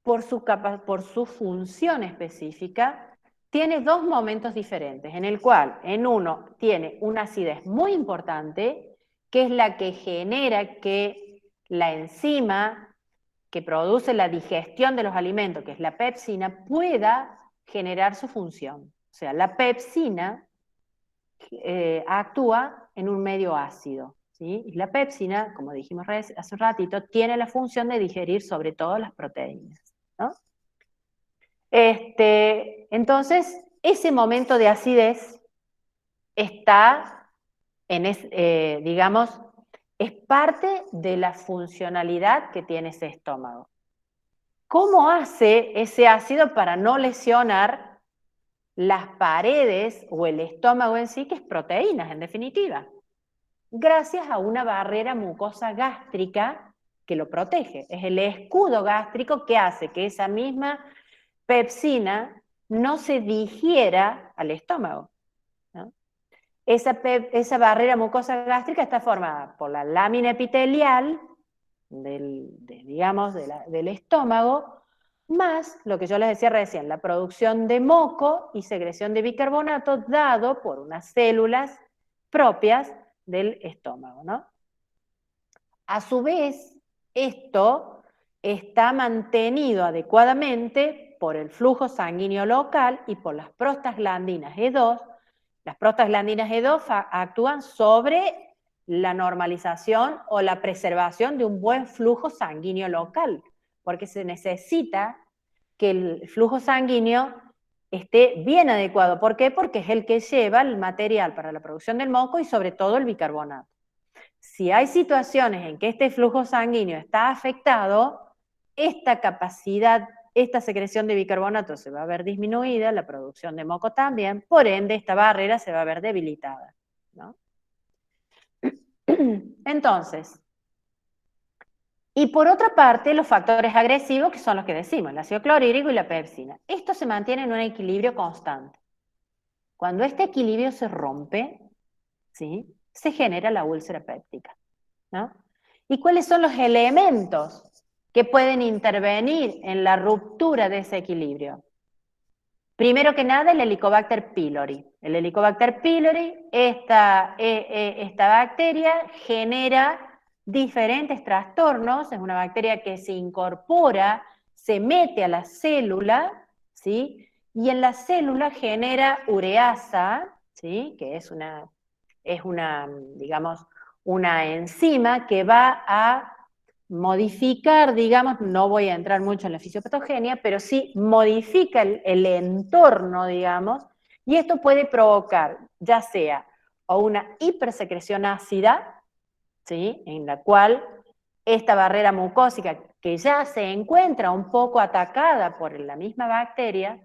por su función específica, tiene dos momentos diferentes, en el cual en uno tiene una acidez muy importante, que es la que genera que la enzima que produce la digestión de los alimentos, que es la pepsina, pueda generar su función. O sea, la pepsina actúa en un medio ácido. ¿Sí? Y la pepsina, como dijimos hace un ratito, tiene la función de digerir sobre todo las proteínas, ¿no? Entonces, ese momento de acidez está, digamos, es parte de la funcionalidad que tiene ese estómago. ¿Cómo hace ese ácido para no lesionar las paredes o el estómago en sí, que es proteínas, en definitiva? Gracias a una barrera mucosa gástrica que lo protege. Es el escudo gástrico que hace que esa misma pepsina no se digiera al estómago, ¿no? Esa barrera mucosa gástrica está formada por la lámina epitelial del estómago, más lo que yo les decía recién, la producción de moco y secreción de bicarbonato dado por unas células propias del estómago, ¿no? A su vez, esto está mantenido adecuadamente por el flujo sanguíneo local y por las prostaglandinas E2. Las prostaglandinas E2 actúan sobre la normalización o la preservación de un buen flujo sanguíneo local, porque se necesita que el flujo sanguíneo esté bien adecuado. ¿Por qué? Porque es el que lleva el material para la producción del moco y sobre todo el bicarbonato. Si hay situaciones en que este flujo sanguíneo está afectado, esta capacidad, esta secreción de bicarbonato se va a ver disminuida, la producción de moco también, por ende esta barrera se va a ver debilitada, ¿no? Entonces, y por otra parte, los factores agresivos, que son los que decimos, el ácido clorhídrico y la pepsina. Esto se mantiene en un equilibrio constante. Cuando este equilibrio se rompe, ¿sí?, se genera la úlcera péptica, ¿no? ¿Y cuáles son los elementos que pueden intervenir en la ruptura de ese equilibrio? Primero que nada, el Helicobacter pylori. El Helicobacter pylori, esta bacteria genera diferentes trastornos, es una bacteria que se incorpora, se mete a la célula, ¿sí? Y en la célula genera ureasa, ¿sí?, que es una, digamos, una enzima que va a modificar, digamos, no voy a entrar mucho en la fisiopatogenia, pero sí modifica el entorno, digamos, y esto puede provocar ya sea o una hipersecreción ácida, ¿sí?, en la cual esta barrera mucósica, que ya se encuentra un poco atacada por la misma bacteria,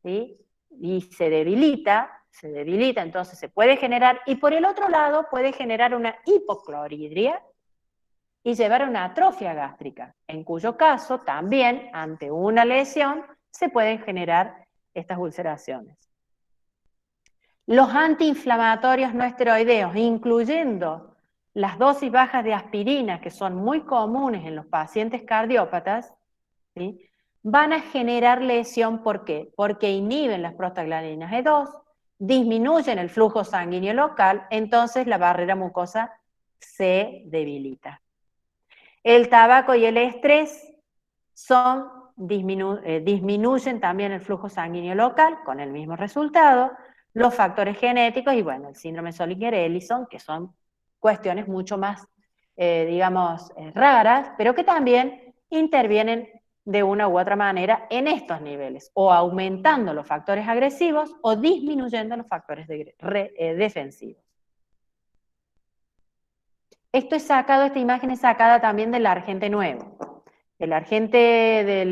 ¿sí?, y se debilita, entonces se puede generar, y por el otro lado puede generar una hipocloridria y llevar a una atrofia gástrica, en cuyo caso también, ante una lesión, se pueden generar estas ulceraciones. Los antiinflamatorios no esteroideos, incluyendo las dosis bajas de aspirina, que son muy comunes en los pacientes cardiópatas, ¿sí?, van a generar lesión. ¿Por qué? Porque inhiben las prostaglandinas E2, disminuyen el flujo sanguíneo local, entonces la barrera mucosa se debilita. El tabaco y el estrés son disminuyen también el flujo sanguíneo local con el mismo resultado, los factores genéticos y bueno, el síndrome Zollinger-Ellison, que son cuestiones mucho más, digamos, raras, pero que también intervienen de una u otra manera en estos niveles, o aumentando los factores agresivos o disminuyendo los factores defensivos. Esta imagen es sacada también del Argente Nuevo. El Argente de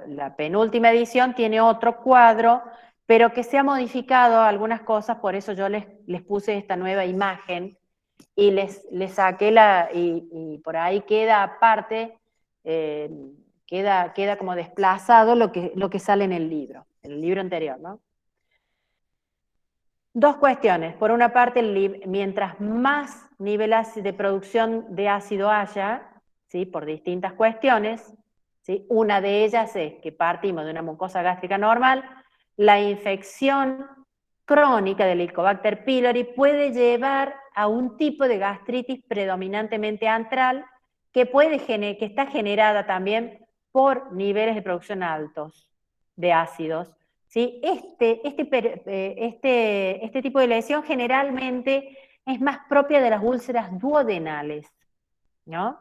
la penúltima edición tiene otro cuadro, pero que se ha modificado algunas cosas, por eso yo les puse esta nueva imagen y les saqué y por ahí queda aparte, queda como desplazado lo que sale en el libro anterior, ¿no? Dos cuestiones. Por una parte, mientras más niveles de producción de ácido haya, ¿sí? Por distintas cuestiones, ¿sí? Una de ellas es que partimos de una mucosa gástrica normal, la infección crónica del Helicobacter pylori puede llevar a un tipo de gastritis predominantemente antral que está generada también por niveles de producción altos de ácidos. ¿Sí? Este tipo de lesión generalmente es más propia de las úlceras duodenales, ¿no?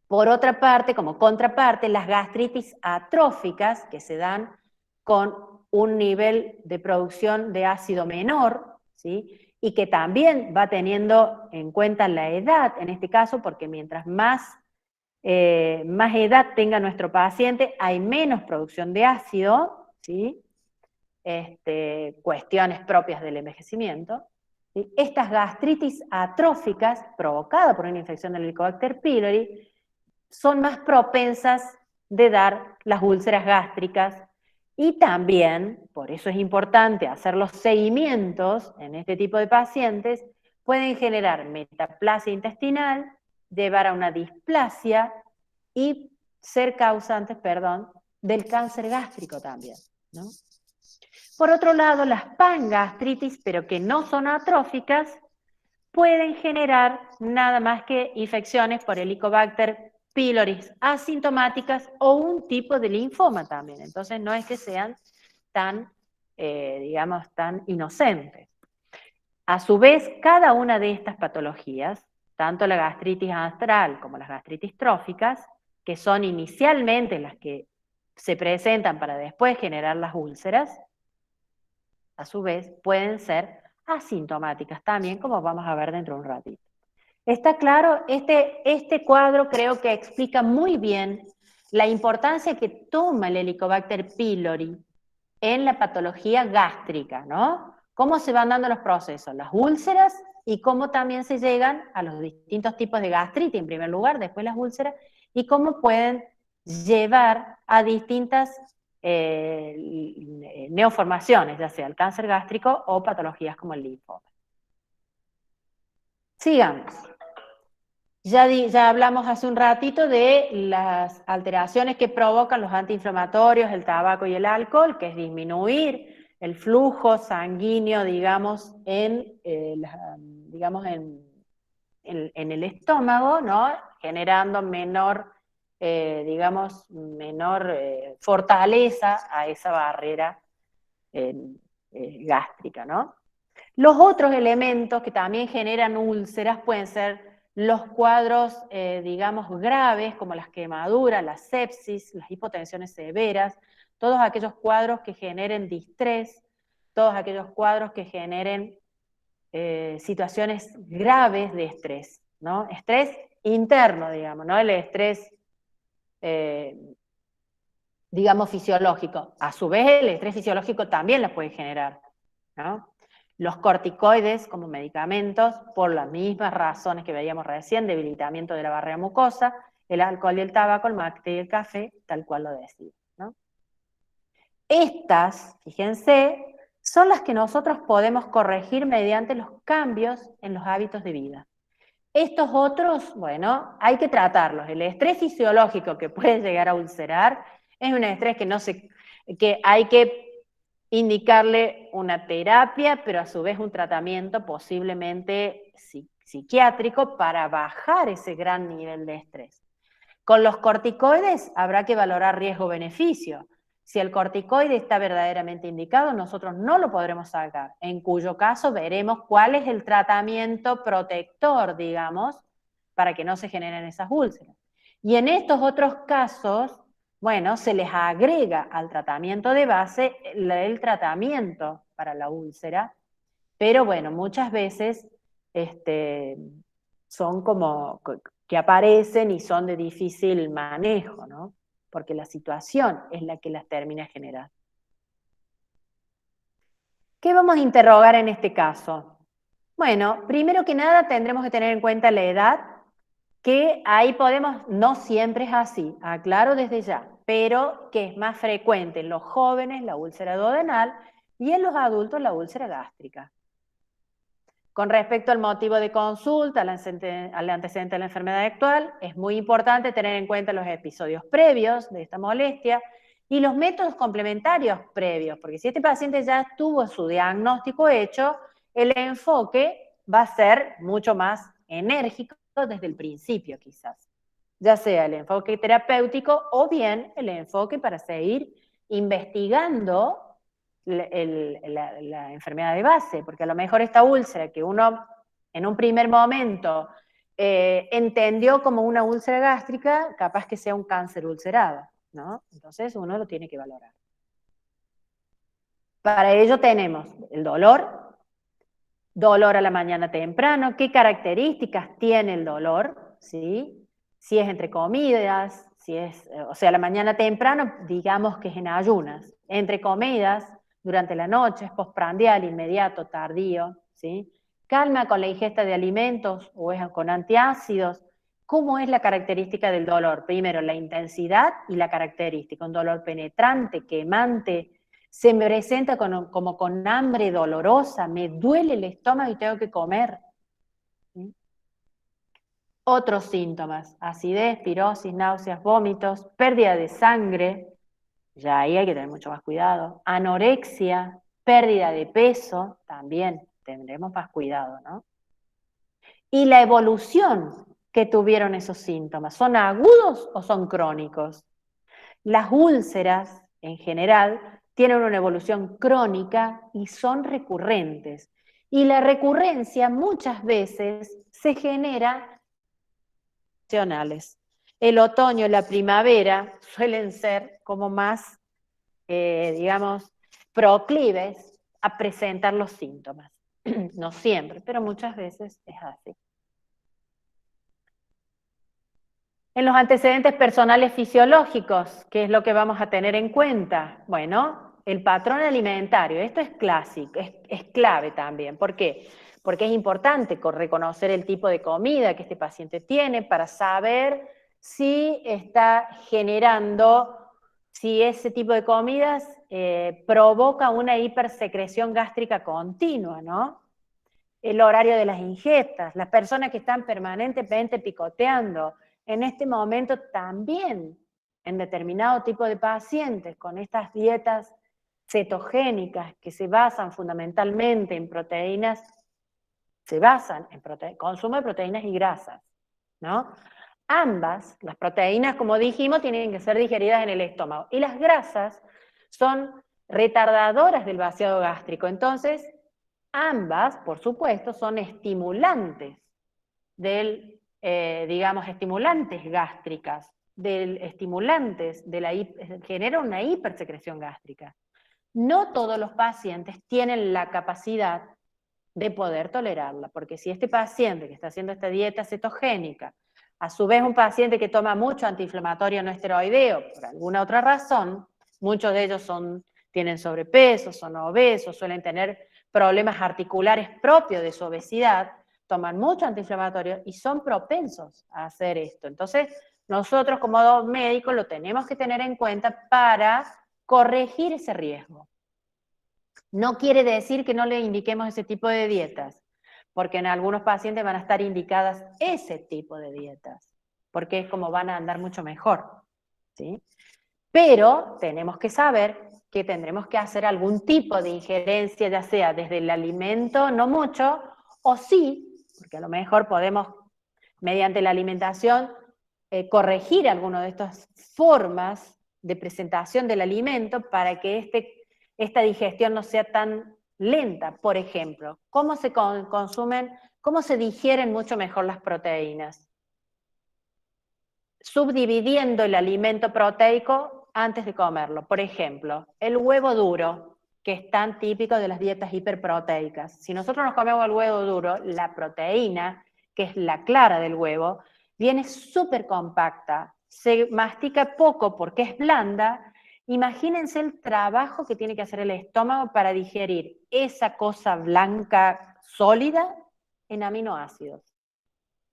Por otra parte, como contraparte, las gastritis atróficas, que se dan con un nivel de producción de ácido menor, ¿sí? Y que también va teniendo en cuenta la edad, en este caso, porque mientras más edad tenga nuestro paciente, hay menos producción de ácido, ¿sí? Cuestiones propias del envejecimiento. ¿Sí? Estas gastritis atróficas provocadas por una infección del Helicobacter pylori son más propensas de dar las úlceras gástricas y también, por eso es importante hacer los seguimientos en este tipo de pacientes, pueden generar metaplasia intestinal, llevar a una displasia y ser causantes, del cáncer gástrico también, ¿no? Por otro lado, las pangastritis, pero que no son atróficas, pueden generar nada más que infecciones por Helicobacter pylori asintomáticas o un tipo de linfoma también. Entonces no es que sean tan, digamos, tan inocentes. A su vez, cada una de estas patologías, tanto la gastritis astral como las gastritis tróficas, que son inicialmente las que se presentan para después generar las úlceras, a su vez pueden ser asintomáticas también, como vamos a ver dentro de un ratito. Está claro, este cuadro creo que explica muy bien la importancia que toma el Helicobacter pylori en la patología gástrica, ¿no? Cómo se van dando los procesos, las úlceras y cómo también se llegan a los distintos tipos de gastritis en primer lugar, después las úlceras, y cómo pueden llevar a distintas neoformaciones, ya sea el cáncer gástrico o patologías como el linfoma. Sigamos. Ya hablamos hace un ratito de las alteraciones que provocan los antiinflamatorios, el tabaco y el alcohol, que es disminuir el flujo sanguíneo, digamos, en el estómago, ¿no? Generando menor fortaleza a esa barrera gástrica, ¿no? Los otros elementos que también generan úlceras pueden ser los cuadros, digamos, graves, como las quemaduras, la sepsis, las hipotensiones severas, todos aquellos cuadros que generen distrés, todos aquellos cuadros que generen situaciones graves de estrés, ¿no? Estrés interno, digamos, ¿no? El estrés, digamos, fisiológico. A su vez, el estrés fisiológico también las puede generar, ¿no? Los corticoides como medicamentos, por las mismas razones que veíamos recién, debilitamiento de la barrera mucosa, el alcohol y el tabaco, el mate y el café, tal cual lo decía, ¿no? Estas, fíjense, son las que nosotros podemos corregir mediante los cambios en los hábitos de vida. Estos otros, bueno, hay que tratarlos. El estrés fisiológico que puede llegar a ulcerar es un estrés que hay que indicarle una terapia, pero a su vez un tratamiento posiblemente psiquiátrico para bajar ese gran nivel de estrés. Con los corticoides habrá que valorar riesgo-beneficio. Si el corticoide está verdaderamente indicado, nosotros no lo podremos sacar, en cuyo caso veremos cuál es el tratamiento protector, digamos, para que no se generen esas úlceras. Y en estos otros casos, bueno, se les agrega al tratamiento de base el tratamiento para la úlcera, pero bueno, muchas veces son como que aparecen y son de difícil manejo, ¿no? Porque la situación es la que las termina generando. ¿Qué vamos a interrogar en este caso? Bueno, primero que nada tendremos que tener en cuenta la edad, que ahí podemos, no siempre es así, aclaro desde ya, pero que es más frecuente en los jóvenes la úlcera duodenal y en los adultos la úlcera gástrica. Con respecto al motivo de consulta, al antecedente de la enfermedad actual, es muy importante tener en cuenta los episodios previos de esta molestia y los métodos complementarios previos, porque si este paciente ya tuvo su diagnóstico hecho, el enfoque va a ser mucho más enérgico desde el principio quizás, ya sea el enfoque terapéutico o bien el enfoque para seguir investigando la enfermedad de base, porque a lo mejor esta úlcera que uno en un primer momento entendió como una úlcera gástrica, capaz que sea un cáncer ulcerado, ¿no? Entonces uno lo tiene que valorar. Para ello tenemos el dolor a la mañana temprano, qué características tiene el dolor, ¿sí? Si es entre comidas, si es, o sea, la mañana temprano, digamos que es en ayunas, entre comidas, durante la noche, es postprandial, inmediato, tardío, ¿sí? Calma con la ingesta de alimentos o es con antiácidos. ¿Cómo es la característica del dolor? Primero, la intensidad y la característica. Un dolor penetrante, quemante, se me presenta como con hambre dolorosa, me duele el estómago y tengo que comer. ¿Sí? Otros síntomas, acidez, pirosis, náuseas, vómitos, pérdida de sangre, ya ahí hay que tener mucho más cuidado, anorexia, pérdida de peso, también tendremos más cuidado, ¿no? Y la evolución que tuvieron esos síntomas, ¿son agudos o son crónicos? Las úlceras, en general, tienen una evolución crónica y son recurrentes. Y la recurrencia muchas veces se genera estacionales. El otoño y la primavera suelen ser como más, digamos, proclives a presentar los síntomas. No siempre, pero muchas veces es así. En los antecedentes personales fisiológicos, ¿qué es lo que vamos a tener en cuenta? Bueno, el patrón alimentario, esto es clásico, es clave también. ¿Por qué? Porque es importante reconocer el tipo de comida que este paciente tiene para saber si está generando, si ese tipo de comidas provoca una hipersecreción gástrica continua, ¿no? El horario de las ingestas, las personas que están permanentemente picoteando. En este momento también, en determinado tipo de pacientes, con estas dietas cetogénicas que se basan fundamentalmente en proteínas, se basan en consumo de proteínas y grasas, ¿no? Ambas, las proteínas, como dijimos, tienen que ser digeridas en el estómago, y las grasas son retardadoras del vaciado gástrico. Entonces, ambas, por supuesto, son estimulantes digamos, estimulantes gástricas, estimulantes genera una hipersecreción gástrica. No todos los pacientes tienen la capacidad de poder tolerarla, porque si este paciente que está haciendo esta dieta cetogénica, a su vez un paciente que toma mucho antiinflamatorio no esteroideo, por alguna otra razón, muchos de ellos tienen sobrepeso, son obesos, suelen tener problemas articulares propios de su obesidad, toman mucho antiinflamatorio y son propensos a hacer esto. Entonces, nosotros como médicos lo tenemos que tener en cuenta para corregir ese riesgo. No quiere decir que no le indiquemos ese tipo de dietas, porque en algunos pacientes van a estar indicadas ese tipo de dietas, porque es como van a andar mucho mejor, ¿sí? Pero tenemos que saber que tendremos que hacer algún tipo de injerencia, ya sea desde el alimento, no mucho, o sí, porque a lo mejor podemos, mediante la alimentación, corregir alguna de estas formas de presentación del alimento para que esta digestión no sea tan lenta. Por ejemplo, ¿cómo se consumen, cómo se digieren mucho mejor las proteínas? Subdividiendo el alimento proteico antes de comerlo. Por ejemplo, el huevo duro, que es tan típico de las dietas hiperproteicas. Si nosotros nos comemos el huevo duro, la proteína, que es la clara del huevo, viene súper compacta, se mastica poco porque es blanda. Imagínense el trabajo que tiene que hacer el estómago para digerir esa cosa blanca sólida en aminoácidos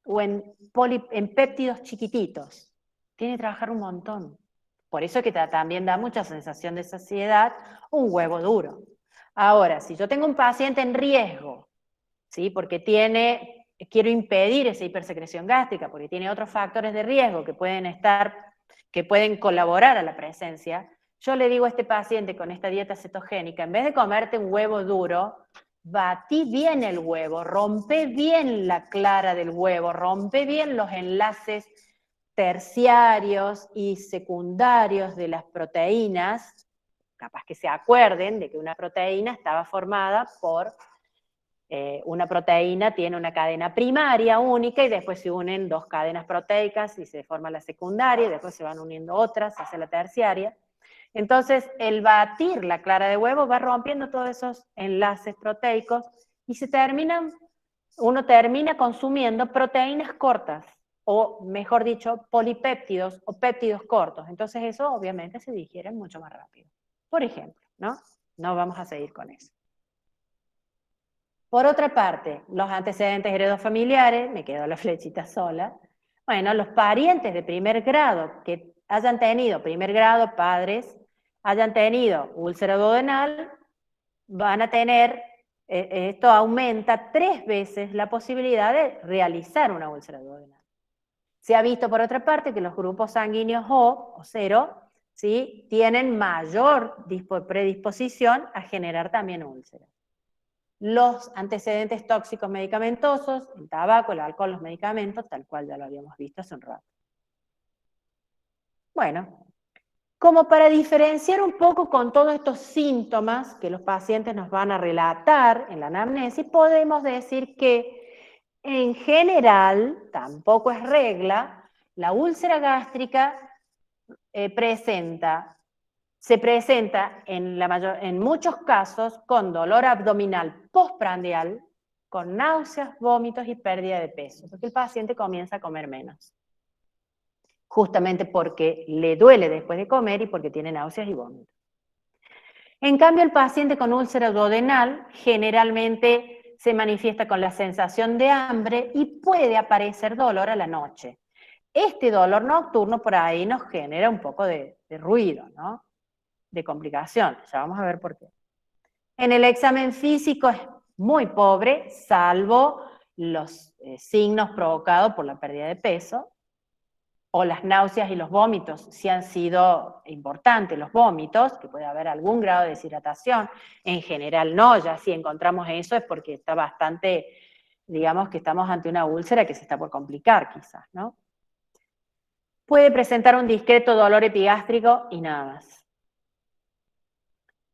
o en péptidos chiquititos. Tiene que trabajar un montón. Por eso que también da mucha sensación de saciedad un huevo duro. Ahora, si yo tengo un paciente en riesgo, ¿sí? Porque quiero impedir esa hipersecreción gástrica, porque tiene otros factores de riesgo que pueden colaborar a la presencia, yo le digo a este paciente con esta dieta cetogénica, en vez de comerte un huevo duro, batí bien el huevo, rompe bien la clara del huevo, rompe bien los enlaces terciarios y secundarios de las proteínas, capaz que se acuerden de que una proteína estaba formada por una proteína tiene una cadena primaria única y después se unen dos cadenas proteicas y se forma la secundaria y después se van uniendo otras hacia la terciaria. Entonces, el batir la clara de huevo va rompiendo todos esos enlaces proteicos y uno termina consumiendo proteínas cortas, o mejor dicho, polipéptidos o péptidos cortos. Entonces eso obviamente se digiere mucho más rápido. Por ejemplo, ¿no? No vamos a seguir con eso. Por otra parte, los antecedentes heredofamiliares, me quedo la flechita sola. Bueno, los parientes de primer grado que hayan tenido, primer grado, padres, hayan tenido úlcera duodenal, van a tener, esto aumenta 3 veces la posibilidad de realizar una úlcera duodenal. Se ha visto, por otra parte, que los grupos sanguíneos O 0, ¿sí? Tienen mayor predisposición a generar también úlceras. Los antecedentes tóxicos medicamentosos, el tabaco, el alcohol, los medicamentos, tal cual ya lo habíamos visto hace un rato. Bueno, como para diferenciar un poco con todos estos síntomas que los pacientes nos van a relatar en la anamnesis, podemos decir que en general, tampoco es regla, la úlcera gástrica se presenta en muchos casos con dolor abdominal postprandial, con náuseas, vómitos y pérdida de peso, porque el paciente comienza a comer menos. Justamente porque le duele después de comer y porque tiene náuseas y vómitos. En cambio, el paciente con úlcera duodenal generalmente se manifiesta con la sensación de hambre y puede aparecer dolor a la noche. Este dolor nocturno por ahí nos genera un poco de ruido, ¿no? De complicación, ya vamos a ver por qué. En el examen físico es muy pobre, salvo los signos provocados por la pérdida de peso, o las náuseas y los vómitos, si han sido importantes los vómitos, que puede haber algún grado de deshidratación, en general no, ya si encontramos eso es porque está bastante, digamos que estamos ante una úlcera que se está por complicar quizás, ¿no? Puede presentar un discreto dolor epigástrico y nada más.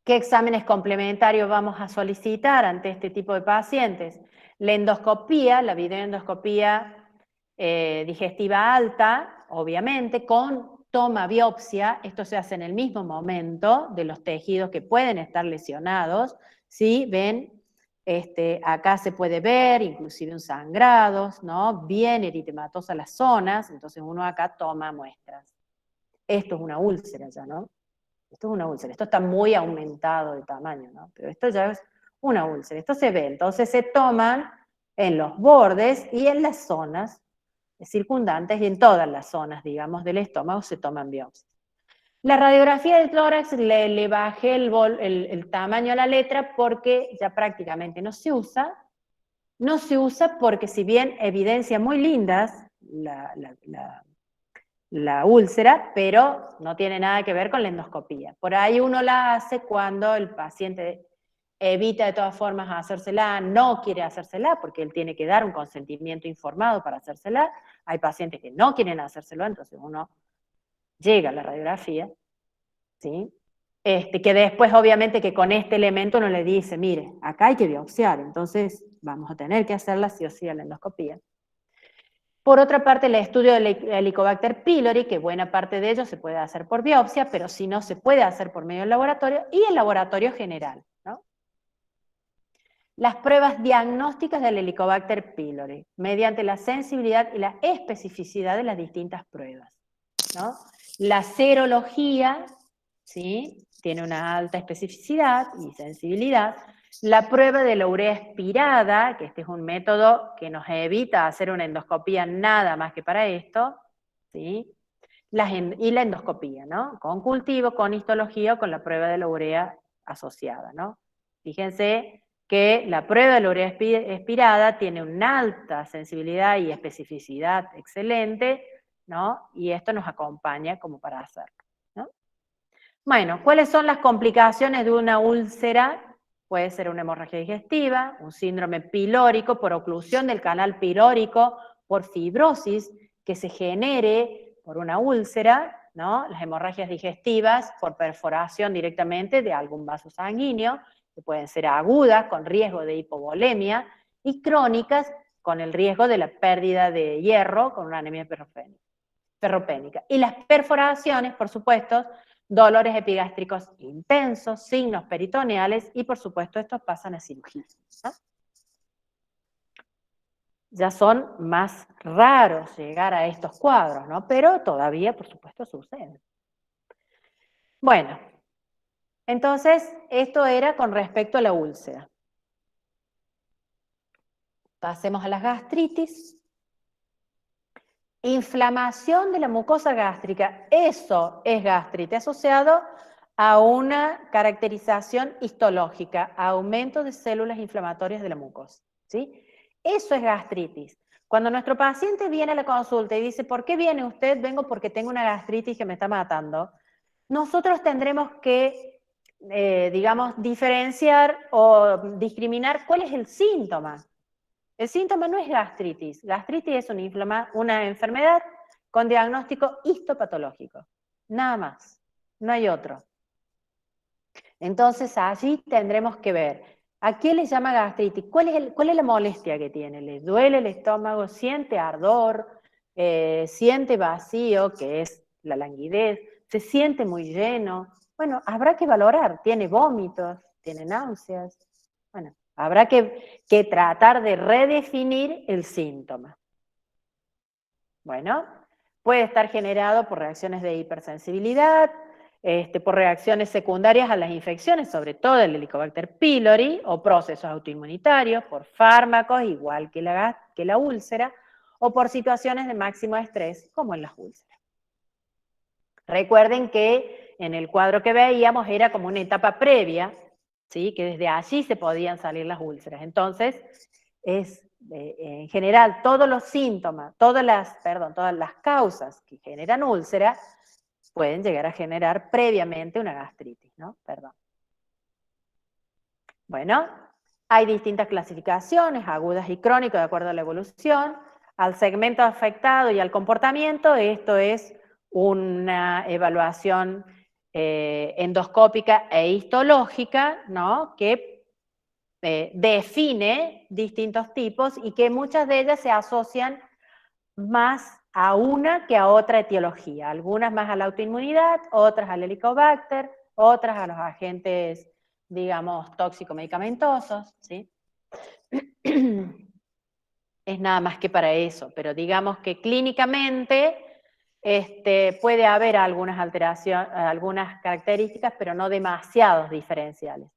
¿Qué exámenes complementarios vamos a solicitar ante este tipo de pacientes? La endoscopía, la videoendoscopía digestiva alta, obviamente, con toma biopsia, esto se hace en el mismo momento de los tejidos que pueden estar lesionados, ¿sí? Ven, acá se puede ver, inclusive un sangrados, ¿no? Bien eritematosas las zonas, entonces uno acá toma muestras. Esto es una úlcera ya, ¿no? Esto es una úlcera, esto está muy aumentado de tamaño, ¿no? Pero esto ya es una úlcera, esto se ve, entonces se toman en los bordes y en las zonas circundantes y en todas las zonas, digamos, del estómago se toman biopsias. La radiografía del tórax le bajé el tamaño a la letra porque ya prácticamente no se usa porque si bien evidencia muy lindas la úlcera, pero no tiene nada que ver con la endoscopía. Por ahí uno la hace cuando el paciente evita de todas formas hacérsela, no quiere hacérsela porque él tiene que dar un consentimiento informado para hacérsela. Hay pacientes que no quieren hacérselo, entonces uno llega a la radiografía, ¿sí? Que después obviamente que con este elemento uno le dice, mire, acá hay que biopsiar, entonces vamos a tener que hacerla sí o sí a la endoscopía. Por otra parte, el estudio del Helicobacter pylori, que buena parte de ello se puede hacer por biopsia, pero si no se puede hacer por medio del laboratorio, y el laboratorio general, ¿no? Las pruebas diagnósticas del Helicobacter pylori, mediante la sensibilidad y la especificidad de las distintas pruebas, ¿no? La serología, ¿sí?, tiene una alta especificidad y sensibilidad. La prueba de la urea expirada, que este es un método que nos evita hacer una endoscopía nada más que para esto, ¿sí? Y la endoscopía, ¿no? Con cultivo, con histología o con la prueba de la urea asociada, ¿no? Fíjense que la prueba de la urea expirada tiene una alta sensibilidad y especificidad excelente, ¿no? Y esto nos acompaña como para hacerlo, ¿no? Bueno, ¿cuáles son las complicaciones de una úlcera? Puede ser una hemorragia digestiva, un síndrome pilórico por oclusión del canal pilórico, por fibrosis que se genere por una úlcera, ¿no? Las hemorragias digestivas por perforación directamente de algún vaso sanguíneo, que pueden ser agudas con riesgo de hipovolemia y crónicas con el riesgo de la pérdida de hierro con una anemia ferropénica. Y las perforaciones, por supuesto, dolores epigástricos intensos, signos peritoneales y, por supuesto, estos pasan a cirugía, ¿no? Ya son más raros llegar a estos cuadros, ¿no? Pero todavía, por supuesto, sucede. Bueno, entonces, esto era con respecto a la úlcera. Pasemos a las gastritis. Inflamación de la mucosa gástrica, eso es gastritis, asociado a una caracterización histológica, aumento de células inflamatorias de la mucosa, ¿sí? Eso es gastritis. Cuando nuestro paciente viene a la consulta y dice, ¿por qué viene usted? Vengo porque tengo una gastritis que me está matando. Nosotros tendremos que, digamos, diferenciar o discriminar cuál es el síntoma. El síntoma no es gastritis. Gastritis es una enfermedad con diagnóstico histopatológico. Nada más. No hay otro. Entonces allí tendremos que ver a qué le llama gastritis. ¿Cuál es la molestia que tiene? ¿Le duele el estómago? ¿Siente ardor? ¿Siente vacío, que es la languidez? ¿Se siente muy lleno? Bueno, habrá que valorar. ¿Tiene vómitos? ¿Tiene náuseas? Bueno, habrá que tratar de redefinir el síntoma. Bueno, puede estar generado por reacciones de hipersensibilidad, por reacciones secundarias a las infecciones, sobre todo el Helicobacter pylori, o procesos autoinmunitarios, por fármacos, igual que la úlcera, o por situaciones de máximo estrés, como en las úlceras. Recuerden que en el cuadro que veíamos era como una etapa previa, ¿sí?, que desde allí se podían salir las úlceras. Entonces, en general, todos los síntomas, todas las causas que generan úlcera pueden llegar a generar previamente una gastritis, ¿no? Bueno, hay distintas clasificaciones, agudas y crónicas, de acuerdo a la evolución. Al segmento afectado y al comportamiento, esto es una evaluación endoscópica e histológica, ¿no?, que define distintos tipos y que muchas de ellas se asocian más a una que a otra etiología. Algunas más a la autoinmunidad, otras al Helicobacter, otras a los agentes, digamos, tóxico-medicamentosos, ¿sí? Es nada más que para eso, pero digamos que clínicamente puede haber algunas alteraciones, algunas características, pero no demasiados diferenciales.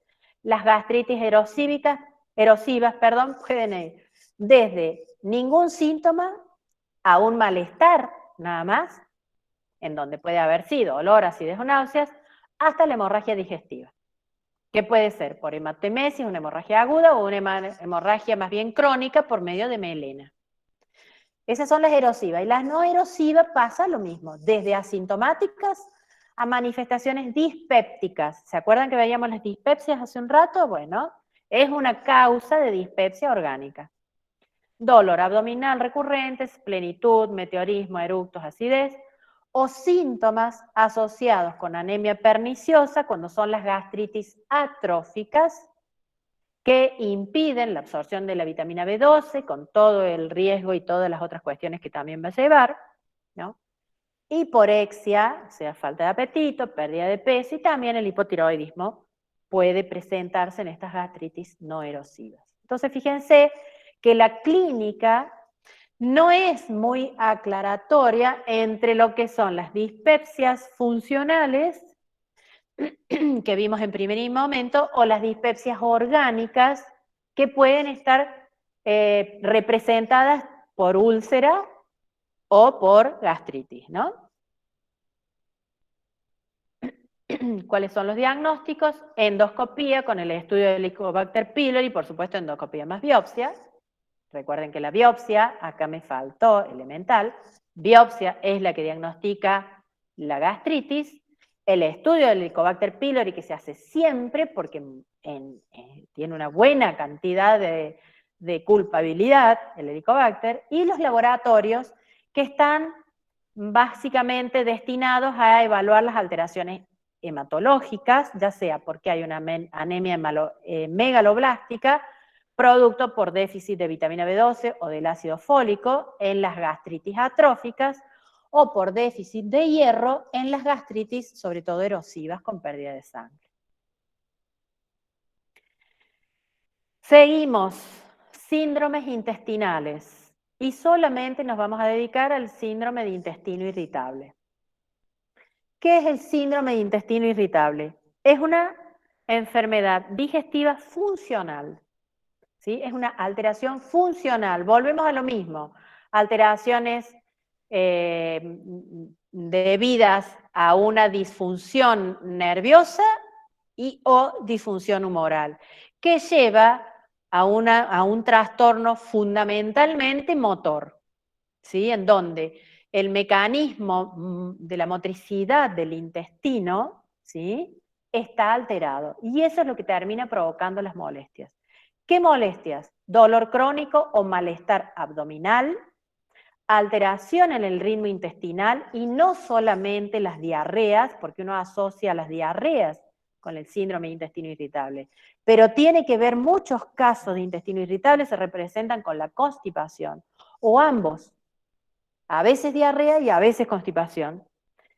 Las gastritis erosivas, pueden ir desde ningún síntoma a un malestar, nada más, en donde puede haber sido olor, acidez o náuseas, hasta la hemorragia digestiva, que puede ser por hematemesis, una hemorragia aguda, o una hemorragia más bien crónica por medio de melena. Esas son las erosivas. Y las no erosivas pasa lo mismo, desde asintomáticas a manifestaciones dispépticas. ¿Se acuerdan que veíamos las dispepsias hace un rato? Bueno, es una causa de dispepsia orgánica. Dolor abdominal recurrente, plenitud, meteorismo, eructos, acidez, o síntomas asociados con anemia perniciosa cuando son las gastritis atróficas que impiden la absorción de la vitamina B12 con todo el riesgo y todas las otras cuestiones que también va a llevar, ¿no? Hiporexia, o sea, falta de apetito, pérdida de peso y también el hipotiroidismo puede presentarse en estas gastritis no erosivas. Entonces, fíjense que la clínica no es muy aclaratoria entre lo que son las dispepsias funcionales que vimos en primer momento o las dispepsias orgánicas que pueden estar representadas por úlcera o por gastritis, ¿no? ¿Cuáles son los diagnósticos? Endoscopía con el estudio del Helicobacter pylori, por supuesto endoscopía más biopsia. Recuerden que la biopsia, acá me faltó elemental, biopsia es la que diagnostica la gastritis. El estudio del Helicobacter pylori que se hace siempre porque tiene una buena cantidad de culpabilidad, el Helicobacter, y los laboratorios que están básicamente destinados a evaluar las alteraciones hematológicas, ya sea porque hay una anemia megaloblástica, producto por déficit de vitamina B12 o del ácido fólico en las gastritis atróficas, o por déficit de hierro en las gastritis, sobre todo erosivas, con pérdida de sangre. Seguimos, síndromes intestinales, y solamente nos vamos a dedicar al síndrome de intestino irritable. ¿Qué es el síndrome de intestino irritable? Es una enfermedad digestiva funcional, ¿sí? Es una alteración funcional. Volvemos a lo mismo, alteraciones debidas a una disfunción nerviosa y o disfunción humoral, que lleva a un trastorno fundamentalmente motor, ¿sí? En donde el mecanismo de la motricidad del intestino, ¿sí?, está alterado. Y eso es lo que termina provocando las molestias. ¿Qué molestias? Dolor crónico o malestar abdominal, alteración en el ritmo intestinal y no solamente las diarreas, porque uno asocia las diarreas con el síndrome de intestino irritable, pero tiene que ver muchos casos de intestino irritable se representan con la constipación, o ambos, a veces diarrea y a veces constipación,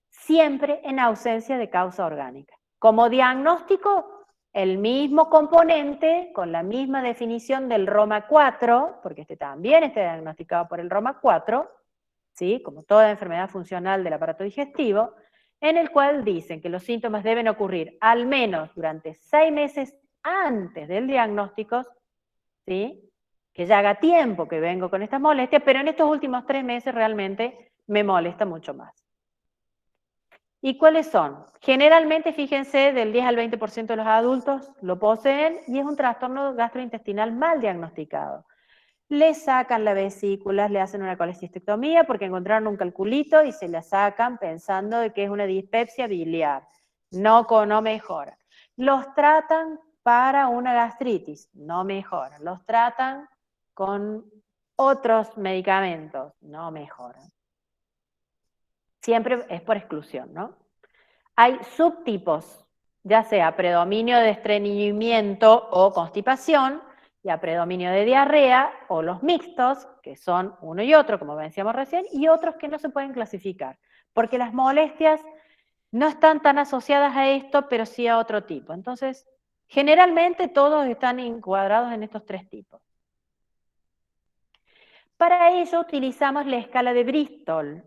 siempre en ausencia de causa orgánica. Como diagnóstico, el mismo componente, con la misma definición del Roma 4, porque este también está diagnosticado por el Roma 4, ¿sí?, como toda enfermedad funcional del aparato digestivo, en el cual dicen que los síntomas deben ocurrir al menos durante 6 meses antes del diagnóstico, ¿sí?, que ya haga tiempo que vengo con estas molestias, pero en estos últimos 3 meses realmente me molesta mucho más. ¿Y cuáles son? Generalmente, fíjense, del 10 al 20% de los adultos lo poseen y es un trastorno gastrointestinal mal diagnosticado. Le sacan la vesícula, le hacen una colecistectomía porque encontraron un calculito y se la sacan pensando de que es una dispepsia biliar. No mejora. Los tratan para una gastritis, no mejora. Los tratan con otros medicamentos, no mejoran. Siempre es por exclusión, ¿no? Hay subtipos, ya sea predominio de estreñimiento o constipación, y a predominio de diarrea, o los mixtos, que son uno y otro, como decíamos recién, y otros que no se pueden clasificar, porque las molestias no están tan asociadas a esto, pero sí a otro tipo. Entonces, generalmente todos están encuadrados en estos 3 tipos. Para ello utilizamos la escala de Bristol,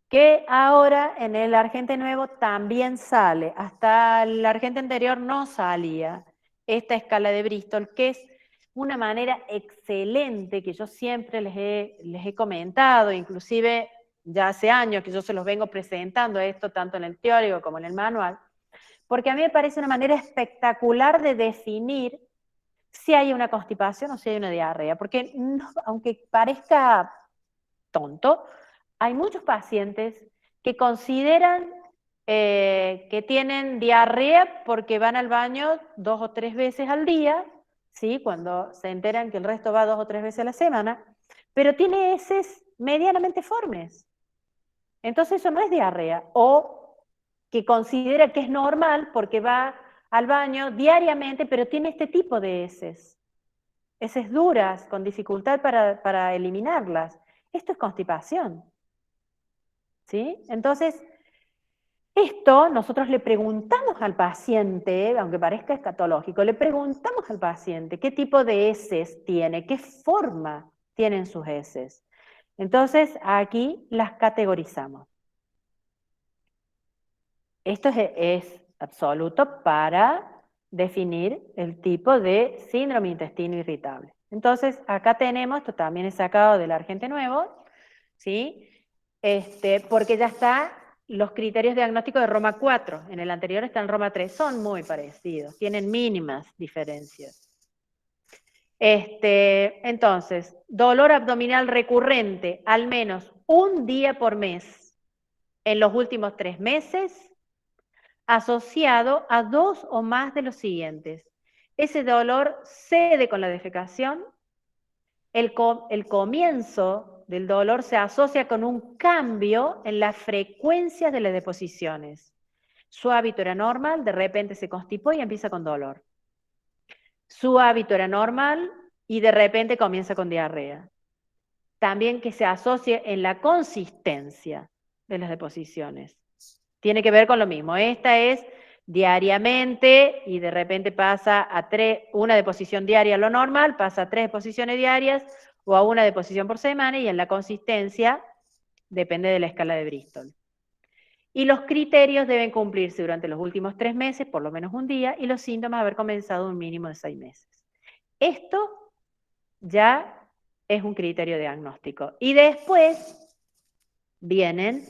que ahora en el Argente Nuevo también sale. Hasta el Argente anterior no salía esta escala de Bristol, que es una manera excelente que yo siempre les he comentado, inclusive ya hace años que yo se los vengo presentando esto, tanto en el teórico como en el manual, porque a mí me parece una manera espectacular de definir si hay una constipación o si hay una diarrea, porque no, aunque parezca tonto, hay muchos pacientes que consideran que tienen diarrea porque van al baño 2 o 3 veces al día, ¿sí? Cuando se enteran que el resto va 2 o 3 veces a la semana, pero tiene heces medianamente formes. Entonces eso no es diarrea. O que considera que es normal porque va al baño diariamente, pero tiene este tipo de heces. Heces duras, con dificultad para eliminarlas. Esto es constipación. ¿Sí? Entonces, esto nosotros le preguntamos al paciente, aunque parezca escatológico, le preguntamos al paciente qué tipo de heces tiene, qué forma tienen sus heces. Entonces, aquí las categorizamos. Esto es absoluto para definir el tipo de síndrome intestino irritable. Entonces, acá tenemos, esto también es sacado del Argente Nuevo, ¿sí? Porque ya está los criterios diagnósticos de Roma 4, en el anterior está en Roma 3, son muy parecidos, tienen mínimas diferencias. Entonces, dolor abdominal recurrente, al menos un día por mes en los últimos 3 meses, asociado a 2 o más de los siguientes. Ese dolor cede con la defecación, el comienzo del dolor se asocia con un cambio en la frecuencia de las deposiciones. Su hábito era normal, de repente se constipó y empieza con dolor. Su hábito era normal y de repente comienza con diarrea. También que se asocie en la consistencia de las deposiciones. Tiene que ver con lo mismo. Esta es diariamente y de repente pasa a una deposición diaria lo normal, pasa a 3 deposiciones diarias o a una deposición por semana, y en la consistencia depende de la escala de Bristol. Y los criterios deben cumplirse durante los últimos 3 meses, por lo menos un día, y los síntomas haber comenzado un mínimo de 6 meses. Esto ya es un criterio diagnóstico. Y después vienen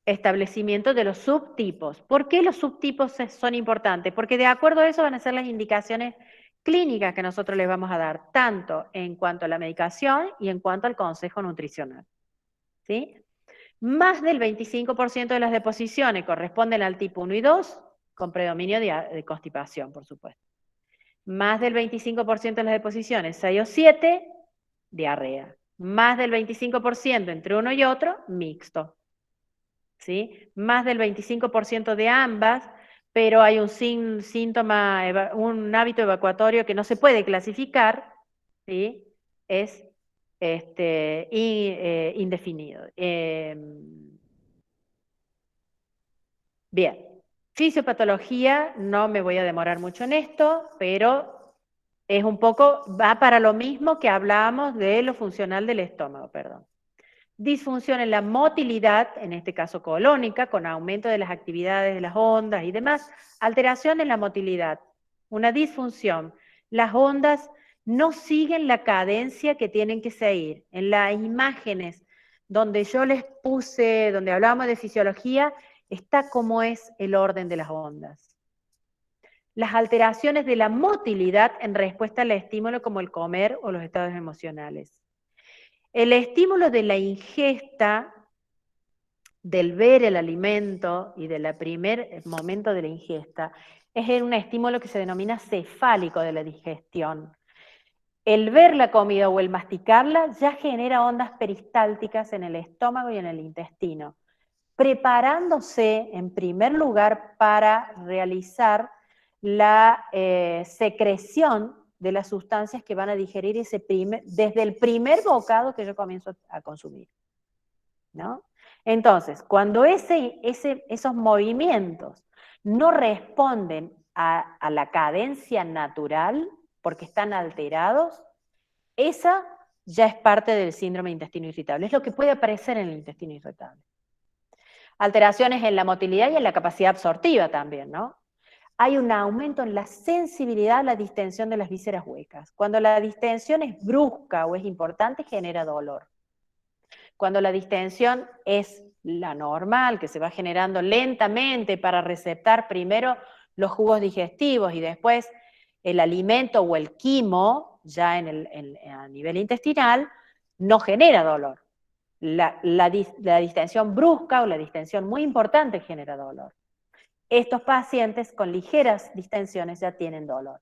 establecimiento de los subtipos. ¿Por qué los subtipos son importantes? Porque de acuerdo a eso van a ser las indicaciones clínicas que nosotros les vamos a dar, tanto en cuanto a la medicación y en cuanto al consejo nutricional. ¿Sí? Más del 25% de las deposiciones corresponden al tipo 1 y 2, con predominio de constipación, por supuesto. Más del 25% de las deposiciones, 6 o 7, diarrea. Más del 25% entre uno y otro, mixto. ¿Sí? Más del 25% de ambas, pero hay un síntoma, un hábito evacuatorio que no se puede clasificar, ¿sí? Es indefinido. Bien, fisiopatología, no me voy a demorar mucho en esto, pero es un poco, va para lo mismo que hablábamos de lo funcional del estómago, perdón. Disfunción en la motilidad, en este caso colónica, con aumento de las actividades de las ondas y demás. Alteración en la motilidad, una disfunción. Las ondas no siguen la cadencia que tienen que seguir. En las imágenes donde yo les puse, donde hablábamos de fisiología, está cómo es el orden de las ondas. Las alteraciones de la motilidad en respuesta al estímulo como el comer o los estados emocionales. El estímulo de la ingesta, del ver el alimento y del primer momento de la ingesta, es un estímulo que se denomina cefálico de la digestión. El ver la comida o el masticarla ya genera ondas peristálticas en el estómago y en el intestino, preparándose en primer lugar para realizar la secreción de las sustancias que van a digerir desde el primer bocado que yo comienzo a consumir, ¿no? Entonces, cuando esos movimientos no responden a la cadencia natural, porque están alterados, esa ya es parte del síndrome de intestino irritable. Es lo que puede aparecer en el intestino irritable. Alteraciones en la motilidad y en la capacidad absortiva también, ¿no? Hay un aumento en la sensibilidad a la distensión de las vísceras huecas. Cuando la distensión es brusca o es importante, genera dolor. Cuando la distensión es la normal, que se va generando lentamente para receptar primero los jugos digestivos y después el alimento o el quimo, ya a nivel intestinal, no genera dolor. La distensión brusca o la distensión muy importante genera dolor. Estos pacientes con ligeras distensiones ya tienen dolor.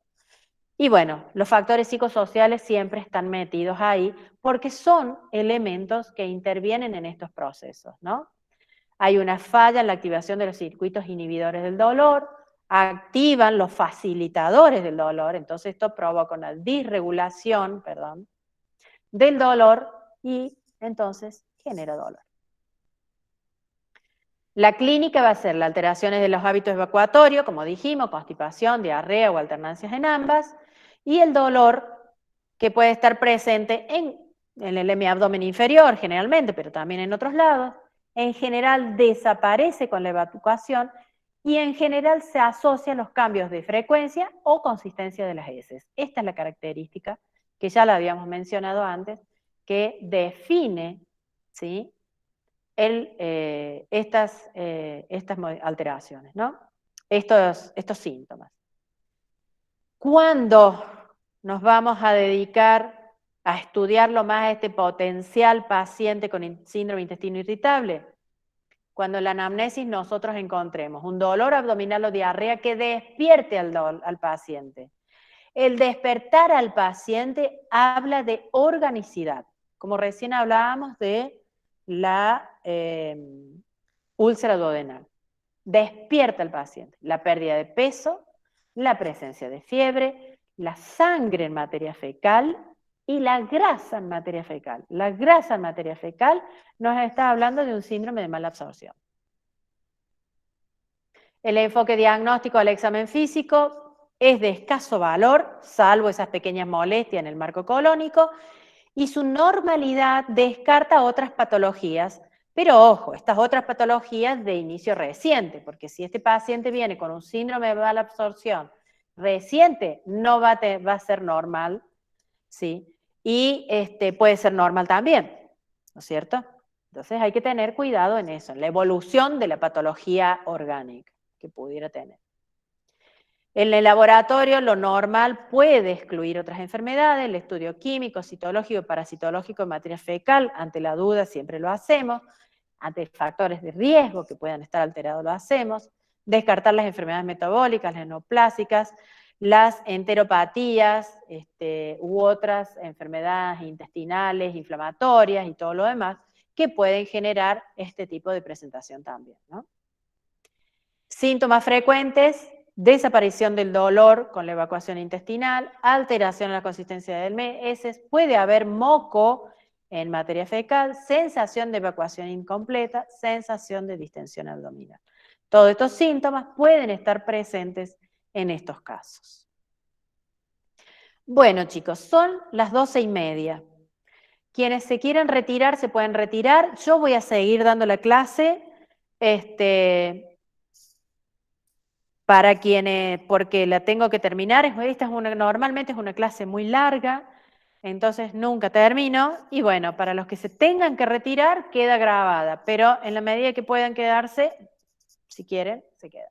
Y bueno, los factores psicosociales siempre están metidos ahí porque son elementos que intervienen en estos procesos, ¿no? Hay una falla en la activación de los circuitos inhibidores del dolor, activan los facilitadores del dolor, entonces esto provoca una disregulación, del dolor y entonces genera dolor. La clínica va a ser las alteraciones de los hábitos evacuatorios, como dijimos, constipación, diarrea o alternancias en ambas, y el dolor que puede estar presente en el hemiabdomen inferior generalmente, pero también en otros lados. En general desaparece con la evacuación y en general se asocian los cambios de frecuencia o consistencia de las heces. Esta es la característica que ya la habíamos mencionado antes, que define, ¿sí?, estas alteraciones, ¿no? Estos síntomas. ¿Cuándo nos vamos a dedicar a estudiarlo más a este potencial paciente con síndrome de intestino irritable? Cuando en la anamnesis nosotros encontremos un dolor abdominal o diarrea que despierte al paciente. El despertar al paciente habla de organicidad, como recién hablábamos de la úlcera duodenal. Despierta al paciente la pérdida de peso, la presencia de fiebre, la sangre en materia fecal y la grasa en materia fecal. La grasa en materia fecal nos está hablando de un síndrome de mala absorción. El enfoque diagnóstico al examen físico es de escaso valor, salvo esas pequeñas molestias en el marco colónico, y su normalidad descarta otras patologías, pero ojo, estas otras patologías de inicio reciente, porque si este paciente viene con un síndrome de mala absorción reciente, no va a ser normal, ¿sí? Y puede ser normal también, ¿no es cierto? Entonces hay que tener cuidado en eso, en la evolución de la patología orgánica que pudiera tener. En el laboratorio lo normal puede excluir otras enfermedades, el estudio químico, citológico, parasitológico en materia fecal, ante la duda siempre lo hacemos, ante factores de riesgo que puedan estar alterados lo hacemos, descartar las enfermedades metabólicas, las neoplásicas, las enteropatías u otras enfermedades intestinales, inflamatorias y todo lo demás, que pueden generar este tipo de presentación también, ¿no? Síntomas frecuentes: desaparición del dolor con la evacuación intestinal, alteración en la consistencia del heces, puede haber moco en materia fecal, sensación de evacuación incompleta, sensación de distensión abdominal. Todos estos síntomas pueden estar presentes en estos casos. Bueno, chicos, son las 12:30. Quienes se quieran retirar se pueden retirar. Yo voy a seguir dando la clase. Para quienes, porque la tengo que terminar, normalmente es una clase muy larga, entonces nunca termino, y bueno, para los que se tengan que retirar, queda grabada, pero en la medida que puedan quedarse, si quieren, se quedan.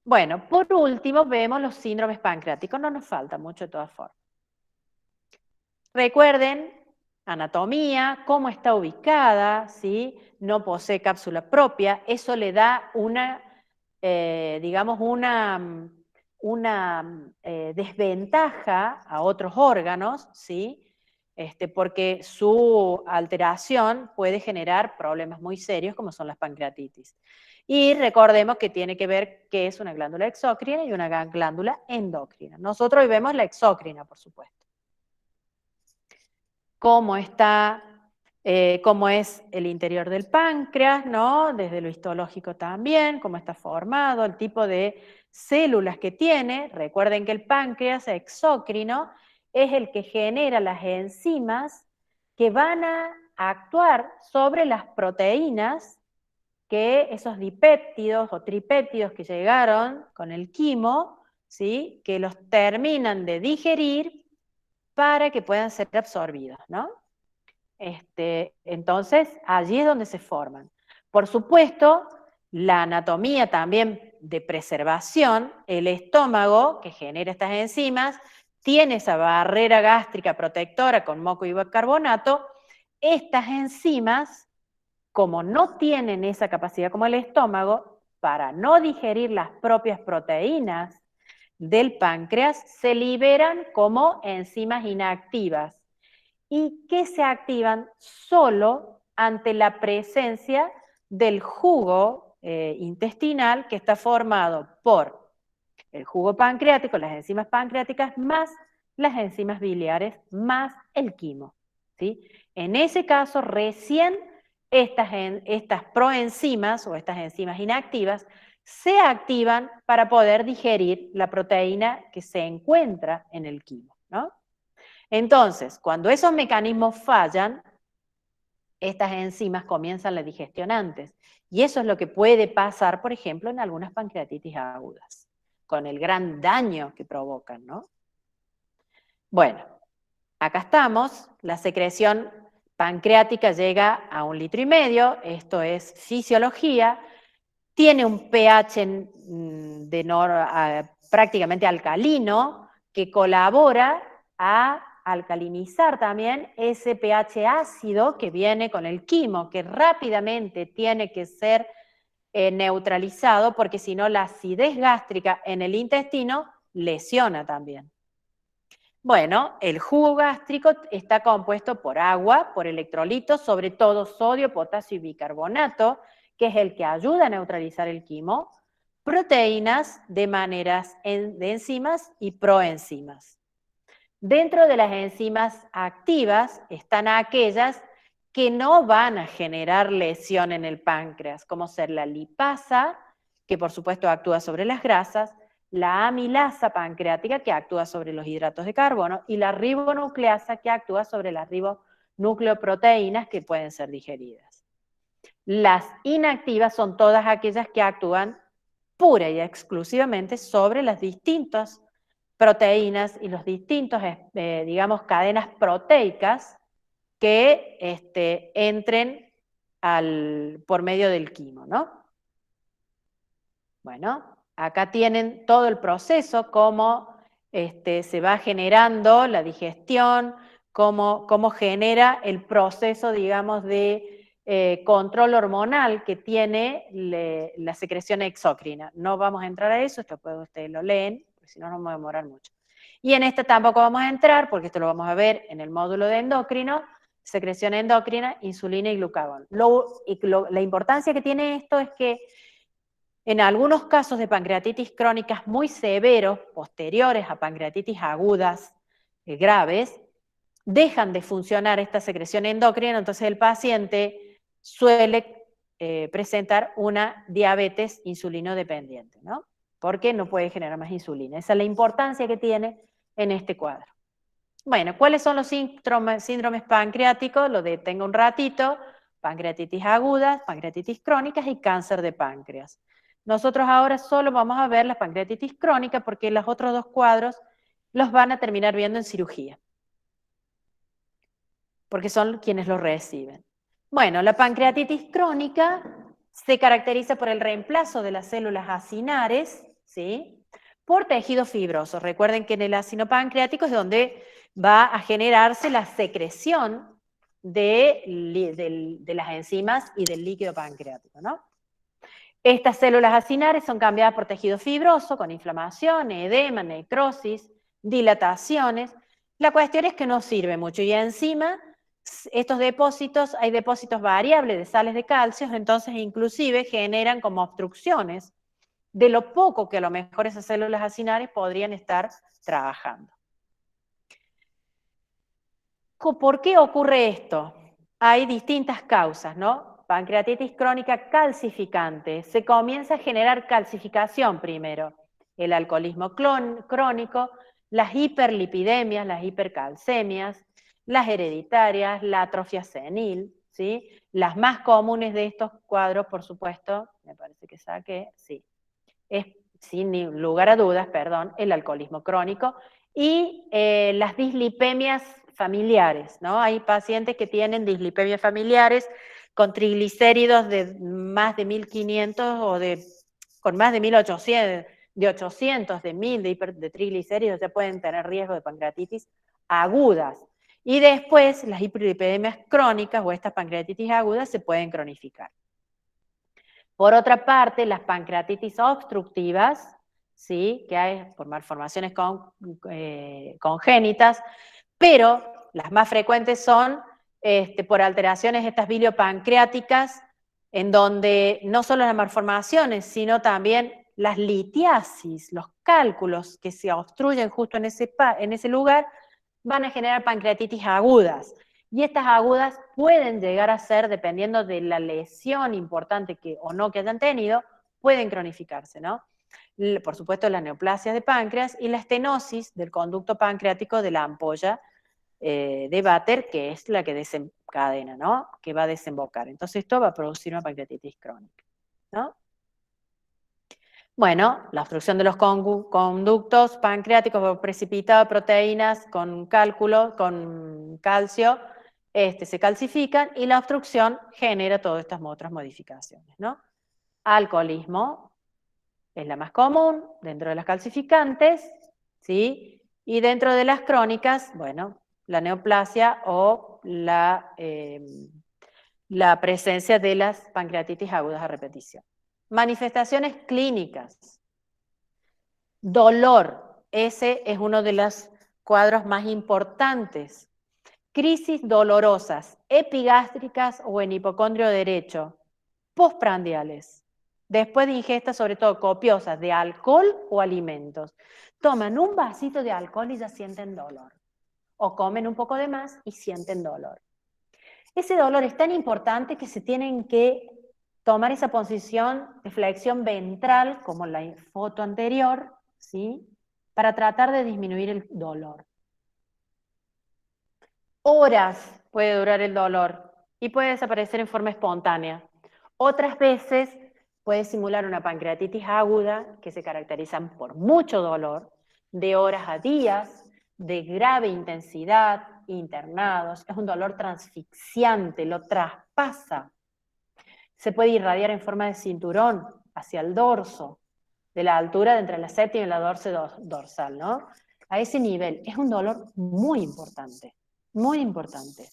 Bueno, por último vemos los síndromes pancreáticos, no nos falta mucho de todas formas. Recuerden, anatomía, cómo está ubicada, ¿sí? No posee cápsula propia, eso le da una digamos, una desventaja a otros órganos, ¿sí? Porque su alteración puede generar problemas muy serios como son las pancreatitis. Y recordemos que tiene que ver qué es una glándula exócrina y una glándula endocrina. Nosotros hoy vemos la exócrina, por supuesto. Cómo es el interior del páncreas, ¿no? Desde lo histológico también, cómo está formado, el tipo de células que tiene. Recuerden que el páncreas exócrino es el que genera las enzimas que van a actuar sobre las proteínas que esos dipéptidos o tripéptidos que llegaron con el quimo, ¿sí? Que los terminan de digerir para que puedan ser absorbidos, ¿no? Entonces, allí es donde se forman. Por supuesto, la anatomía también de preservación, el estómago, que genera estas enzimas, tiene esa barrera gástrica protectora con moco y bicarbonato, estas enzimas, como no tienen esa capacidad como el estómago, para no digerir las propias proteínas del páncreas, se liberan como enzimas inactivas y que se activan solo ante la presencia del jugo intestinal, que está formado por el jugo pancreático, las enzimas pancreáticas, más las enzimas biliares, más el quimo, ¿sí? En ese caso, recién estas proenzimas o estas enzimas inactivas se activan para poder digerir la proteína que se encuentra en el quimo, ¿no? Entonces, cuando esos mecanismos fallan, estas enzimas comienzan la digestión antes. Y eso es lo que puede pasar, por ejemplo, en algunas pancreatitis agudas, con el gran daño que provocan, ¿no? Bueno, acá estamos, la secreción pancreática llega a 1,5 litros, esto es fisiología, tiene un pH prácticamente alcalino que colabora a alcalinizar también ese pH ácido que viene con el quimo, que rápidamente tiene que ser neutralizado, porque si no la acidez gástrica en el intestino lesiona también. Bueno, el jugo gástrico está compuesto por agua, por electrolitos, sobre todo sodio, potasio y bicarbonato, que es el que ayuda a neutralizar el quimo, proteínas de enzimas y proenzimas. Dentro de las enzimas activas están aquellas que no van a generar lesión en el páncreas, como ser la lipasa, que por supuesto actúa sobre las grasas, la amilasa pancreática, que actúa sobre los hidratos de carbono, y la ribonucleasa, que actúa sobre las ribonucleoproteínas que pueden ser digeridas. Las inactivas son todas aquellas que actúan pura y exclusivamente sobre las distintas proteínas y los distintos, digamos, cadenas proteicas que entren por medio del quimo, ¿no? Bueno, acá tienen todo el proceso, cómo se va generando la digestión, cómo genera el proceso, digamos, de control hormonal que tiene la secreción exócrina. No vamos a entrar a eso, esto después ustedes lo leen, porque si no nos vamos a demorar mucho. Y en este tampoco vamos a entrar, porque esto lo vamos a ver en el módulo de endocrino, secreción endocrina, insulina y glucagón. La importancia que tiene esto es que en algunos casos de pancreatitis crónicas muy severos, posteriores a pancreatitis agudas graves, dejan de funcionar esta secreción endocrina, entonces el paciente suele presentar una diabetes insulinodependiente, ¿no? Porque no puede generar más insulina. Esa es la importancia que tiene en este cuadro. Bueno, ¿cuáles son los síndromes pancreáticos? Lo detengo un ratito: pancreatitis agudas, pancreatitis crónicas y cáncer de páncreas. Nosotros ahora solo vamos a ver la pancreatitis crónica, porque los otros dos cuadros los van a terminar viendo en cirugía, porque son quienes los reciben. Bueno, la pancreatitis crónica se caracteriza por el reemplazo de las células acinares, ¿sí?, por tejido fibroso. Recuerden que en el ácido pancreático es donde va a generarse la secreción de las enzimas y del líquido pancreático, ¿no? Estas células acinares son cambiadas por tejido fibroso con inflamación, edema, necrosis, dilataciones. La cuestión es que no sirve mucho, y encima estos depósitos, hay depósitos variables de sales de calcio, entonces inclusive generan como obstrucciones de lo poco que a lo mejor esas células acinares podrían estar trabajando. ¿Por qué ocurre esto? Hay distintas causas, ¿no? Pancreatitis crónica calcificante. Se comienza a generar calcificación primero. El alcoholismo crónico, las hiperlipidemias, las hipercalcemias, las hereditarias, la atrofia senil, ¿sí? Las más comunes de estos cuadros, por supuesto, me parece que saqué, sí, es sin lugar a dudas, perdón, el alcoholismo crónico y las dislipemias familiares, ¿no? Hay pacientes que tienen dislipemias familiares con triglicéridos de más de 1.500 o con más de 1.800, de 800, de 1.000 de triglicéridos, ya pueden tener riesgo de pancreatitis agudas. Y después las hiperlipidemias crónicas o estas pancreatitis agudas se pueden cronificar. Por otra parte, las pancreatitis obstructivas, ¿sí? Que hay por malformaciones congénitas, pero las más frecuentes son por alteraciones estas biliopancreáticas, en donde no solo las malformaciones, sino también las litiasis, los cálculos que se obstruyen justo en ese lugar, van a generar pancreatitis agudas. Y estas agudas pueden llegar a ser, dependiendo de la lesión importante o no que hayan tenido, pueden cronificarse, ¿no? Por supuesto, las neoplasias de páncreas y la estenosis del conducto pancreático de la ampolla de Vater, que es la que desencadena, ¿no? Que va a desembocar. Entonces esto va a producir una pancreatitis crónica, ¿no? Bueno, la obstrucción de los conductos pancreáticos por precipitado de proteínas con cálculo, con calcio, se calcifican y la obstrucción genera todas estas otras modificaciones, ¿no? Alcoholismo es la más común dentro de las calcificantes, ¿sí? Y dentro de las crónicas, bueno, la neoplasia o la presencia de las pancreatitis agudas a repetición. Manifestaciones clínicas. Dolor, ese es uno de los cuadros más importantes. Crisis dolorosas, epigástricas o en hipocondrio derecho, postprandiales. Después de ingestas, sobre todo copiosas, de alcohol o alimentos. Toman un vasito de alcohol y ya sienten dolor. O comen un poco de más y sienten dolor. Ese dolor es tan importante que se tienen que tomar esa posición de flexión ventral, como la foto anterior, ¿sí? Para tratar de disminuir el dolor. Horas puede durar el dolor y puede desaparecer en forma espontánea. Otras veces puede simular una pancreatitis aguda que se caracterizan por mucho dolor, de horas a días, de grave intensidad, internados. Es un dolor transfixiante, lo traspasa. Se puede irradiar en forma de cinturón hacia el dorso, de la altura de entre la séptima y la dorsal, ¿no? A ese nivel. Es un dolor muy importante, muy importante.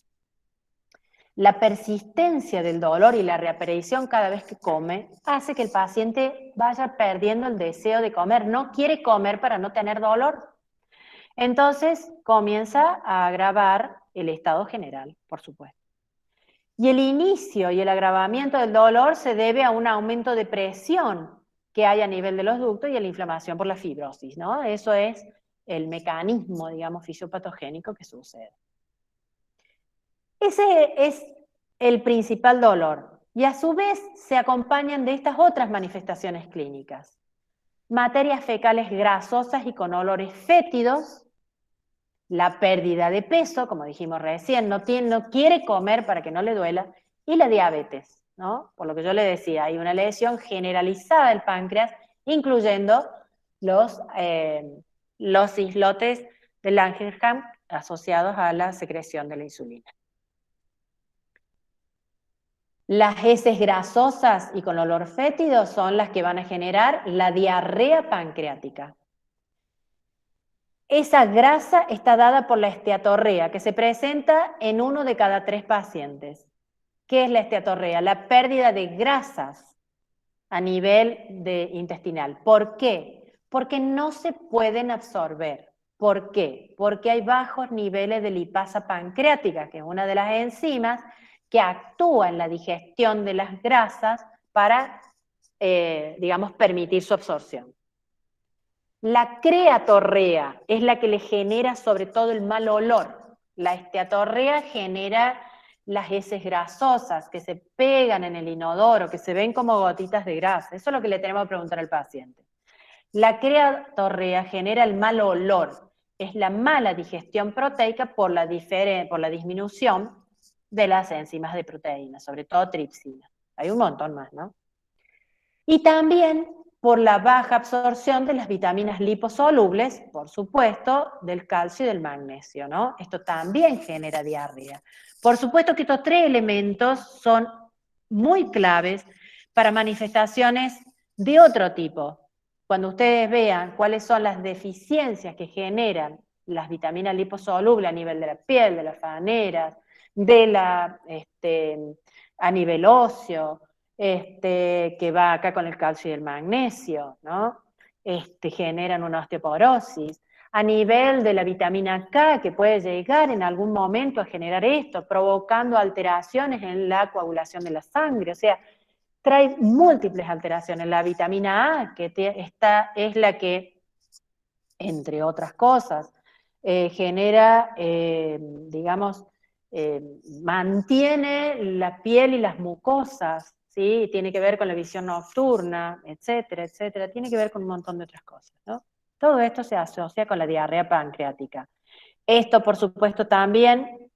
La persistencia del dolor y la reaparición cada vez que come hace que el paciente vaya perdiendo el deseo de comer. No quiere comer para no tener dolor. Entonces comienza a agravar el estado general, por supuesto. Y el inicio y el agravamiento del dolor se debe a un aumento de presión que hay a nivel de los ductos y a la inflamación por la fibrosis, ¿no? Eso es el mecanismo, digamos, fisiopatogénico que sucede. Ese es el principal dolor. Y a su vez se acompañan de estas otras manifestaciones clínicas. Materias fecales grasosas y con olores fétidos, la pérdida de peso, como dijimos recién, no quiere comer para que no le duela, y la diabetes, ¿no? Por lo que yo le decía, hay una lesión generalizada del páncreas, incluyendo los islotes de Langerhans asociados a la secreción de la insulina. Las heces grasosas y con olor fétido son las que van a generar la diarrea pancreática. Esa grasa está dada por la esteatorrea, que se presenta en 1 de cada 3 pacientes. ¿Qué es la esteatorrea? La pérdida de grasas a nivel intestinal. ¿Por qué? Porque no se pueden absorber. ¿Por qué? Porque hay bajos niveles de lipasa pancreática, que es una de las enzimas que actúa en la digestión de las grasas para, digamos, permitir su absorción. La creatorrea es la que le genera sobre todo el mal olor. La esteatorrea genera las heces grasosas que se pegan en el inodoro, que se ven como gotitas de grasa. Eso es lo que le tenemos que preguntar al paciente. La creatorrea genera el mal olor. Es la mala digestión proteica por la disminución de las enzimas de proteínas, sobre todo tripsina. Hay un montón más, ¿no? Y también por la baja absorción de las vitaminas liposolubles, por supuesto, del calcio y del magnesio, ¿no? Esto también genera diarrea. Por supuesto que estos 3 elementos son muy claves para manifestaciones de otro tipo. Cuando ustedes vean cuáles son las deficiencias que generan las vitaminas liposolubles a nivel de la piel, de las faneras, a nivel óseo, que va acá con el calcio y el magnesio, ¿no? Generan una osteoporosis. A nivel de la vitamina K, que puede llegar en algún momento a generar esto, provocando alteraciones en la coagulación de la sangre. O sea, trae múltiples alteraciones. La vitamina A, que es la que, entre otras cosas, genera, digamos, mantiene la piel y las mucosas, ¿sí? Tiene que ver con la visión nocturna, etcétera, etcétera. Tiene que ver con un montón de otras cosas, ¿no? Todo esto se asocia con la diarrea pancreática. Esto, por supuesto, también,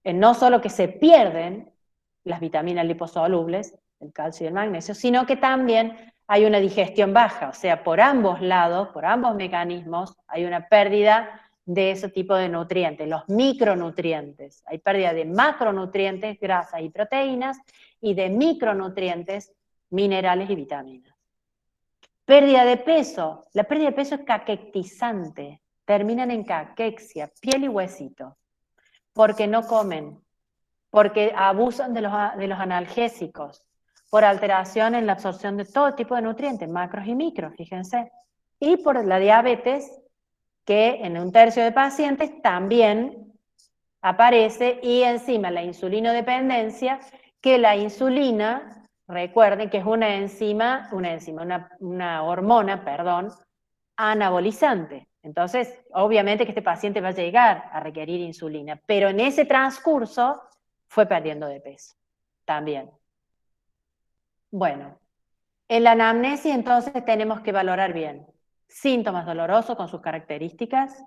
no solo que se pierden las vitaminas liposolubles, el calcio y el magnesio, sino que también hay una digestión baja, o sea, por ambos lados, por ambos mecanismos, hay una pérdida de ese tipo de nutrientes, los micronutrientes. Hay pérdida de macronutrientes, grasas y proteínas, y de micronutrientes, minerales y vitaminas. Pérdida de peso. La pérdida de peso es caquectizante. Terminan en caquexia, piel y huesito, porque no comen, porque abusan de los analgésicos, por alteración en la absorción de todo tipo de nutrientes, macros y micros, fíjense. Y por la diabetes, que en un tercio de pacientes también aparece, y encima la insulinodependencia, que la insulina, recuerden que es una hormona, perdón, anabolizante. Entonces, obviamente que este paciente va a llegar a requerir insulina, pero en ese transcurso fue perdiendo de peso también. Bueno, en la anamnesis entonces tenemos que valorar bien síntomas dolorosos con sus características,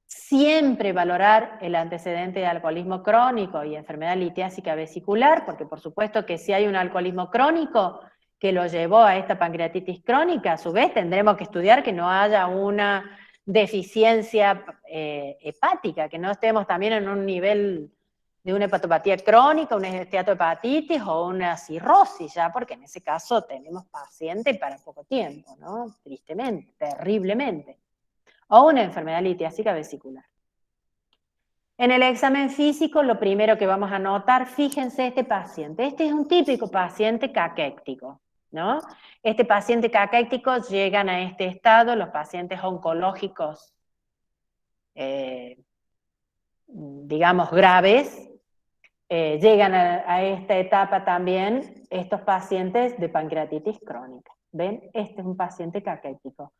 siempre valorar el antecedente de alcoholismo crónico y enfermedad litiásica vesicular, porque por supuesto que si hay un alcoholismo crónico que lo llevó a esta pancreatitis crónica, a su vez tendremos que estudiar que no haya una deficiencia hepática, que no estemos también en un nivel de una hepatopatía crónica, una esteatohepatitis o una cirrosis, ya, porque en ese caso tenemos pacientes para poco tiempo, ¿no? Tristemente, terriblemente. O una enfermedad litiásica vesicular. En el examen físico, lo primero que vamos a notar, fíjense este paciente. Este es un típico paciente caquéctico, ¿no? Este paciente caquéctico llegan a este estado, los pacientes oncológicos, digamos, graves, llegan a esta etapa también estos pacientes de pancreatitis crónica. ¿Ven? Este es un paciente caquético.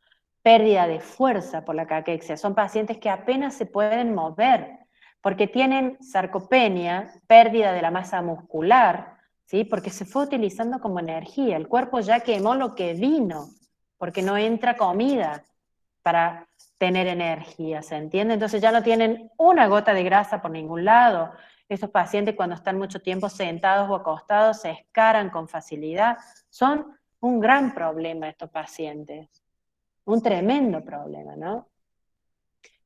Pérdida de fuerza por la caquexia. Son pacientes que apenas se pueden mover, porque tienen sarcopenia, pérdida de la masa muscular, ¿sí? Porque se fue utilizando como energía. El cuerpo ya quemó lo que vino, porque no entra comida para tener energía, ¿se entiende? Entonces ya no tienen una gota de grasa por ningún lado. Estos pacientes cuando están mucho tiempo sentados o acostados se escaran con facilidad. Son un gran problema estos pacientes. Un tremendo problema, ¿no?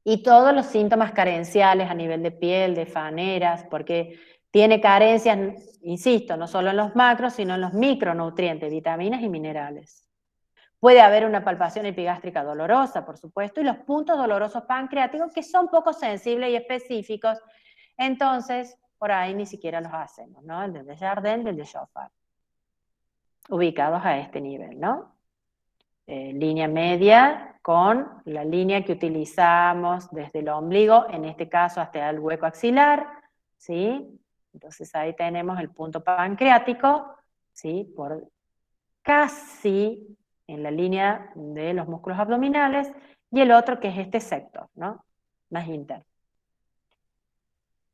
Y todos los síntomas carenciales a nivel de piel, de faneras, porque tiene carencias, insisto, no solo en los macros, sino en los micronutrientes, vitaminas y minerales. Puede haber una palpación epigástrica dolorosa, por supuesto, y los puntos dolorosos pancreáticos que son poco sensibles y específicos, entonces por ahí ni siquiera los hacemos, ¿no? El de Desjardins y el de Schoffar, ubicados a este nivel, ¿no? Línea media con la línea que utilizamos desde el ombligo, en este caso hasta el hueco axilar, ¿sí? Entonces ahí tenemos el punto pancreático, ¿sí? Por casi en la línea de los músculos abdominales, y el otro que es este sector, ¿no? Más interno.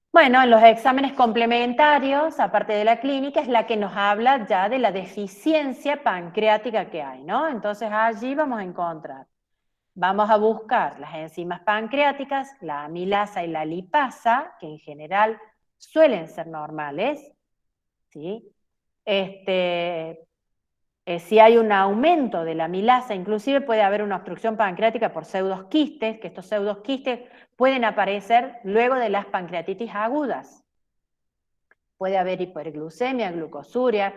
Bueno, en los exámenes complementarios, aparte de la clínica, es la que nos habla ya de la deficiencia pancreática que hay, ¿no? Entonces allí vamos a encontrar, vamos a buscar las enzimas pancreáticas, la amilasa y la lipasa, que en general suelen ser normales, ¿sí? Si hay un aumento de la amilasa, inclusive puede haber una obstrucción pancreática por pseudosquistes, que estos pseudosquistes pueden aparecer luego de las pancreatitis agudas. Puede haber hiperglucemia, glucosuria,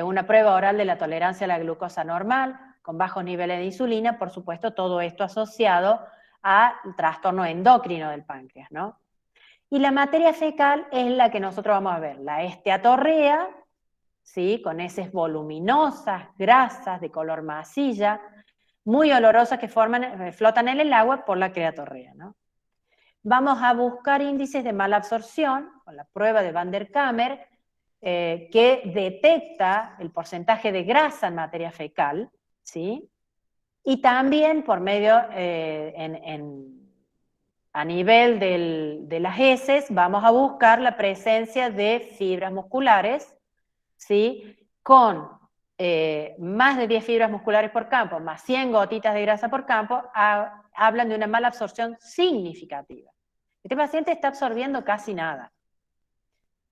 una prueba oral de la tolerancia a la glucosa normal, con bajos niveles de insulina, por supuesto todo esto asociado al trastorno endocrino del páncreas, ¿no? Y la materia fecal es la que nosotros vamos a ver, la esteatorrea, ¿sí? Con heces voluminosas, grasas, de color masilla, muy olorosas que flotan en el agua por la creatorrea, ¿no? Vamos a buscar índices de mala absorción, con la prueba de Van der Kamer, que detecta el porcentaje de grasa en materia fecal, ¿sí? Y también por medio, a nivel de las heces, vamos a buscar la presencia de fibras musculares, ¿sí? Con más de 10 fibras musculares por campo, más 100 gotitas de grasa por campo, hablan de una mala absorción significativa. Este paciente está absorbiendo casi nada.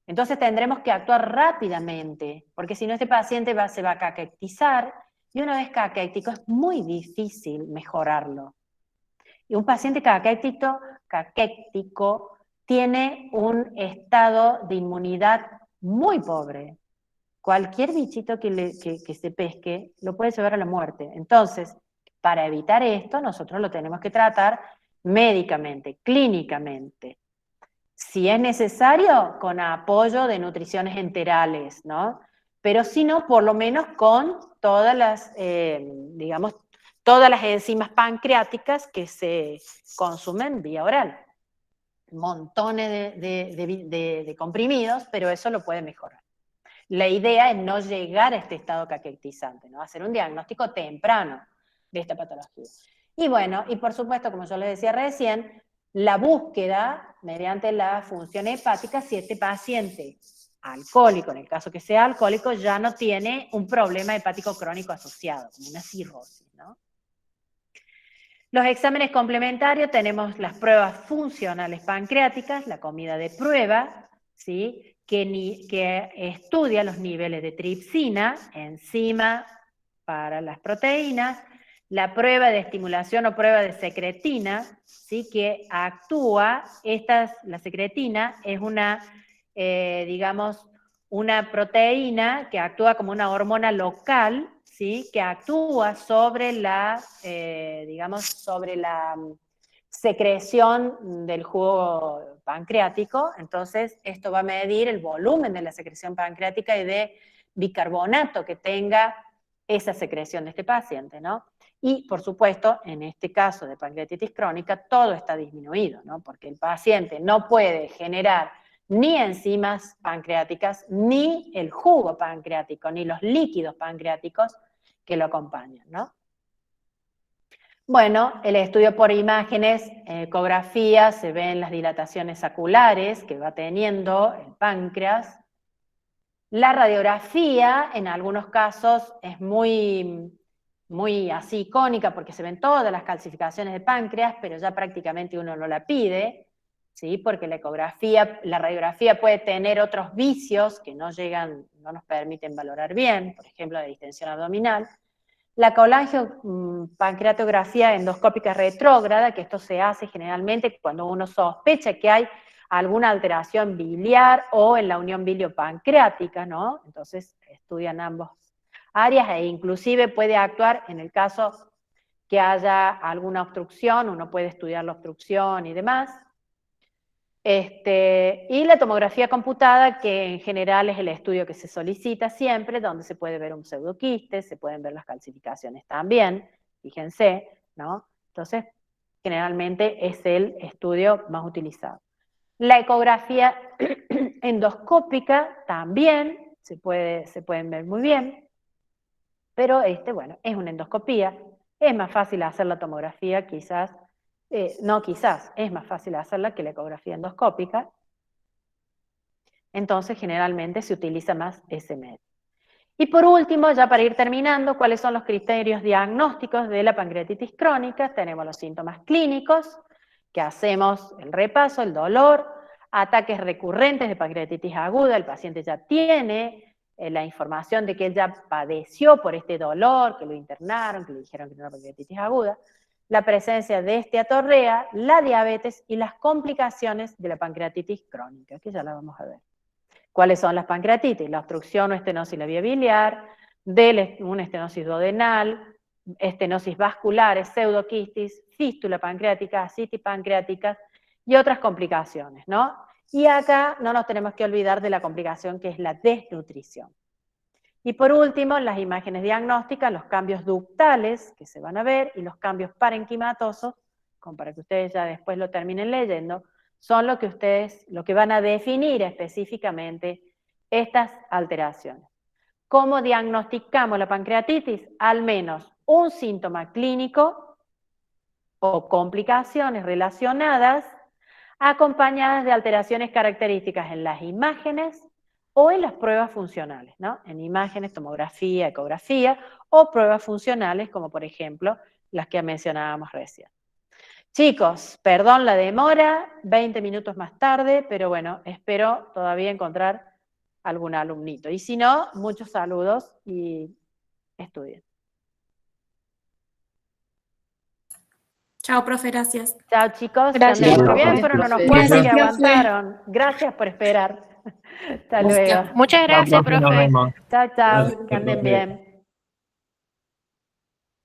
Entonces tendremos que actuar rápidamente, porque si no este paciente se va a caquectizar, y una vez caquéctico es muy difícil mejorarlo. Y un paciente caquéctico tiene un estado de inmunidad muy pobre. Cualquier bichito que se pesque lo puede llevar a la muerte. Entonces, para evitar esto, nosotros lo tenemos que tratar médicamente, clínicamente. Si es necesario, con apoyo de nutriciones enterales, ¿no? Pero si no, por lo menos con todas las, digamos, todas las enzimas pancreáticas que se consumen vía oral. Montones de comprimidos, pero eso lo puede mejorar. La idea es no llegar a este estado caquectizante, ¿no? Hacer un diagnóstico temprano de esta patología. Y bueno, y por supuesto, como yo les decía recién, la búsqueda mediante la función hepática si este paciente alcohólico, en el caso que sea alcohólico, ya no tiene un problema hepático crónico asociado, como una cirrosis, ¿no? Los exámenes complementarios tenemos las pruebas funcionales pancreáticas, la comida de prueba, ¿sí? que estudia los niveles de tripsina, enzima para las proteínas, la prueba de estimulación o prueba de secretina, ¿sí? Que actúa, la secretina es una, digamos, una proteína que actúa como una hormona local, ¿sí? Que actúa sobre la, digamos, sobre la secreción del jugo pancreático. Entonces, esto va a medir el volumen de la secreción pancreática y de bicarbonato que tenga esa secreción de este paciente, ¿no? Y, por supuesto, en este caso de pancreatitis crónica, todo está disminuido, ¿no? Porque el paciente no puede generar ni enzimas pancreáticas, ni el jugo pancreático, ni los líquidos pancreáticos que lo acompañan, ¿no? Bueno, el estudio por imágenes, ecografía, se ven las dilataciones saculares que va teniendo el páncreas. La radiografía, en algunos casos, es muy así icónica porque se ven todas las calcificaciones de páncreas, pero ya prácticamente uno no la pide, ¿sí? Porque la radiografía puede tener otros vicios que no nos permiten valorar bien, por ejemplo, la distensión abdominal. La colangiopancreatografía endoscópica retrógrada, que esto se hace generalmente cuando uno sospecha que hay alguna alteración biliar o en la unión biliopancreática, ¿no? Entonces estudian ambas áreas e inclusive puede actuar en el caso que haya alguna obstrucción, uno puede estudiar la obstrucción y demás. Y la tomografía computada, que en general es el estudio que se solicita siempre, donde se puede ver un pseudoquiste, se pueden ver las calcificaciones también, fíjense, ¿no? Entonces, generalmente es el estudio más utilizado. La ecografía endoscópica también se pueden ver muy bien, pero bueno, es una endoscopía, es más fácil hacer la tomografía quizás, es más fácil hacerla que la ecografía endoscópica. Entonces, generalmente se utiliza más ese medio. Y por último, ya para ir terminando, ¿cuáles son los criterios diagnósticos de la pancreatitis crónica? Tenemos los síntomas clínicos, que hacemos el repaso, el dolor, ataques recurrentes de pancreatitis aguda, el paciente ya tiene la información de que él ya padeció por este dolor, que lo internaron, que le dijeron que era una pancreatitis aguda, la presencia de esteatorrea, la diabetes y las complicaciones de la pancreatitis crónica, que ya la vamos a ver. ¿Cuáles son las pancreatitis? La obstrucción o estenosis de la vía biliar, una estenosis duodenal, estenosis vasculares, pseudoquistis, fístula pancreática, ascitis pancreática y otras complicaciones, ¿no? Y acá no nos tenemos que olvidar de la complicación que es la desnutrición. Y por último, las imágenes diagnósticas, los cambios ductales que se van a ver y los cambios parenquimatosos, como para que ustedes ya después lo terminen leyendo, son lo que van a definir específicamente estas alteraciones. ¿Cómo diagnosticamos la pancreatitis? Al menos un síntoma clínico o complicaciones relacionadas acompañadas de alteraciones características en las imágenes o en las pruebas funcionales, ¿no? En imágenes, tomografía, ecografía o pruebas funcionales como por ejemplo las que mencionábamos recién. Chicos, perdón la demora, 20 minutos más tarde, pero bueno, espero todavía encontrar algún alumnito. Y si no, muchos saludos y estudien. Chao, profe, gracias. Chao, chicos. Gracias, Que anden muy profe. bien, fueron unos Gracias. cuantos que Gracias, aguantaron. Gracias por esperar. Hasta luego. Muchas gracias, profe. Chao, chao. Que anden bien.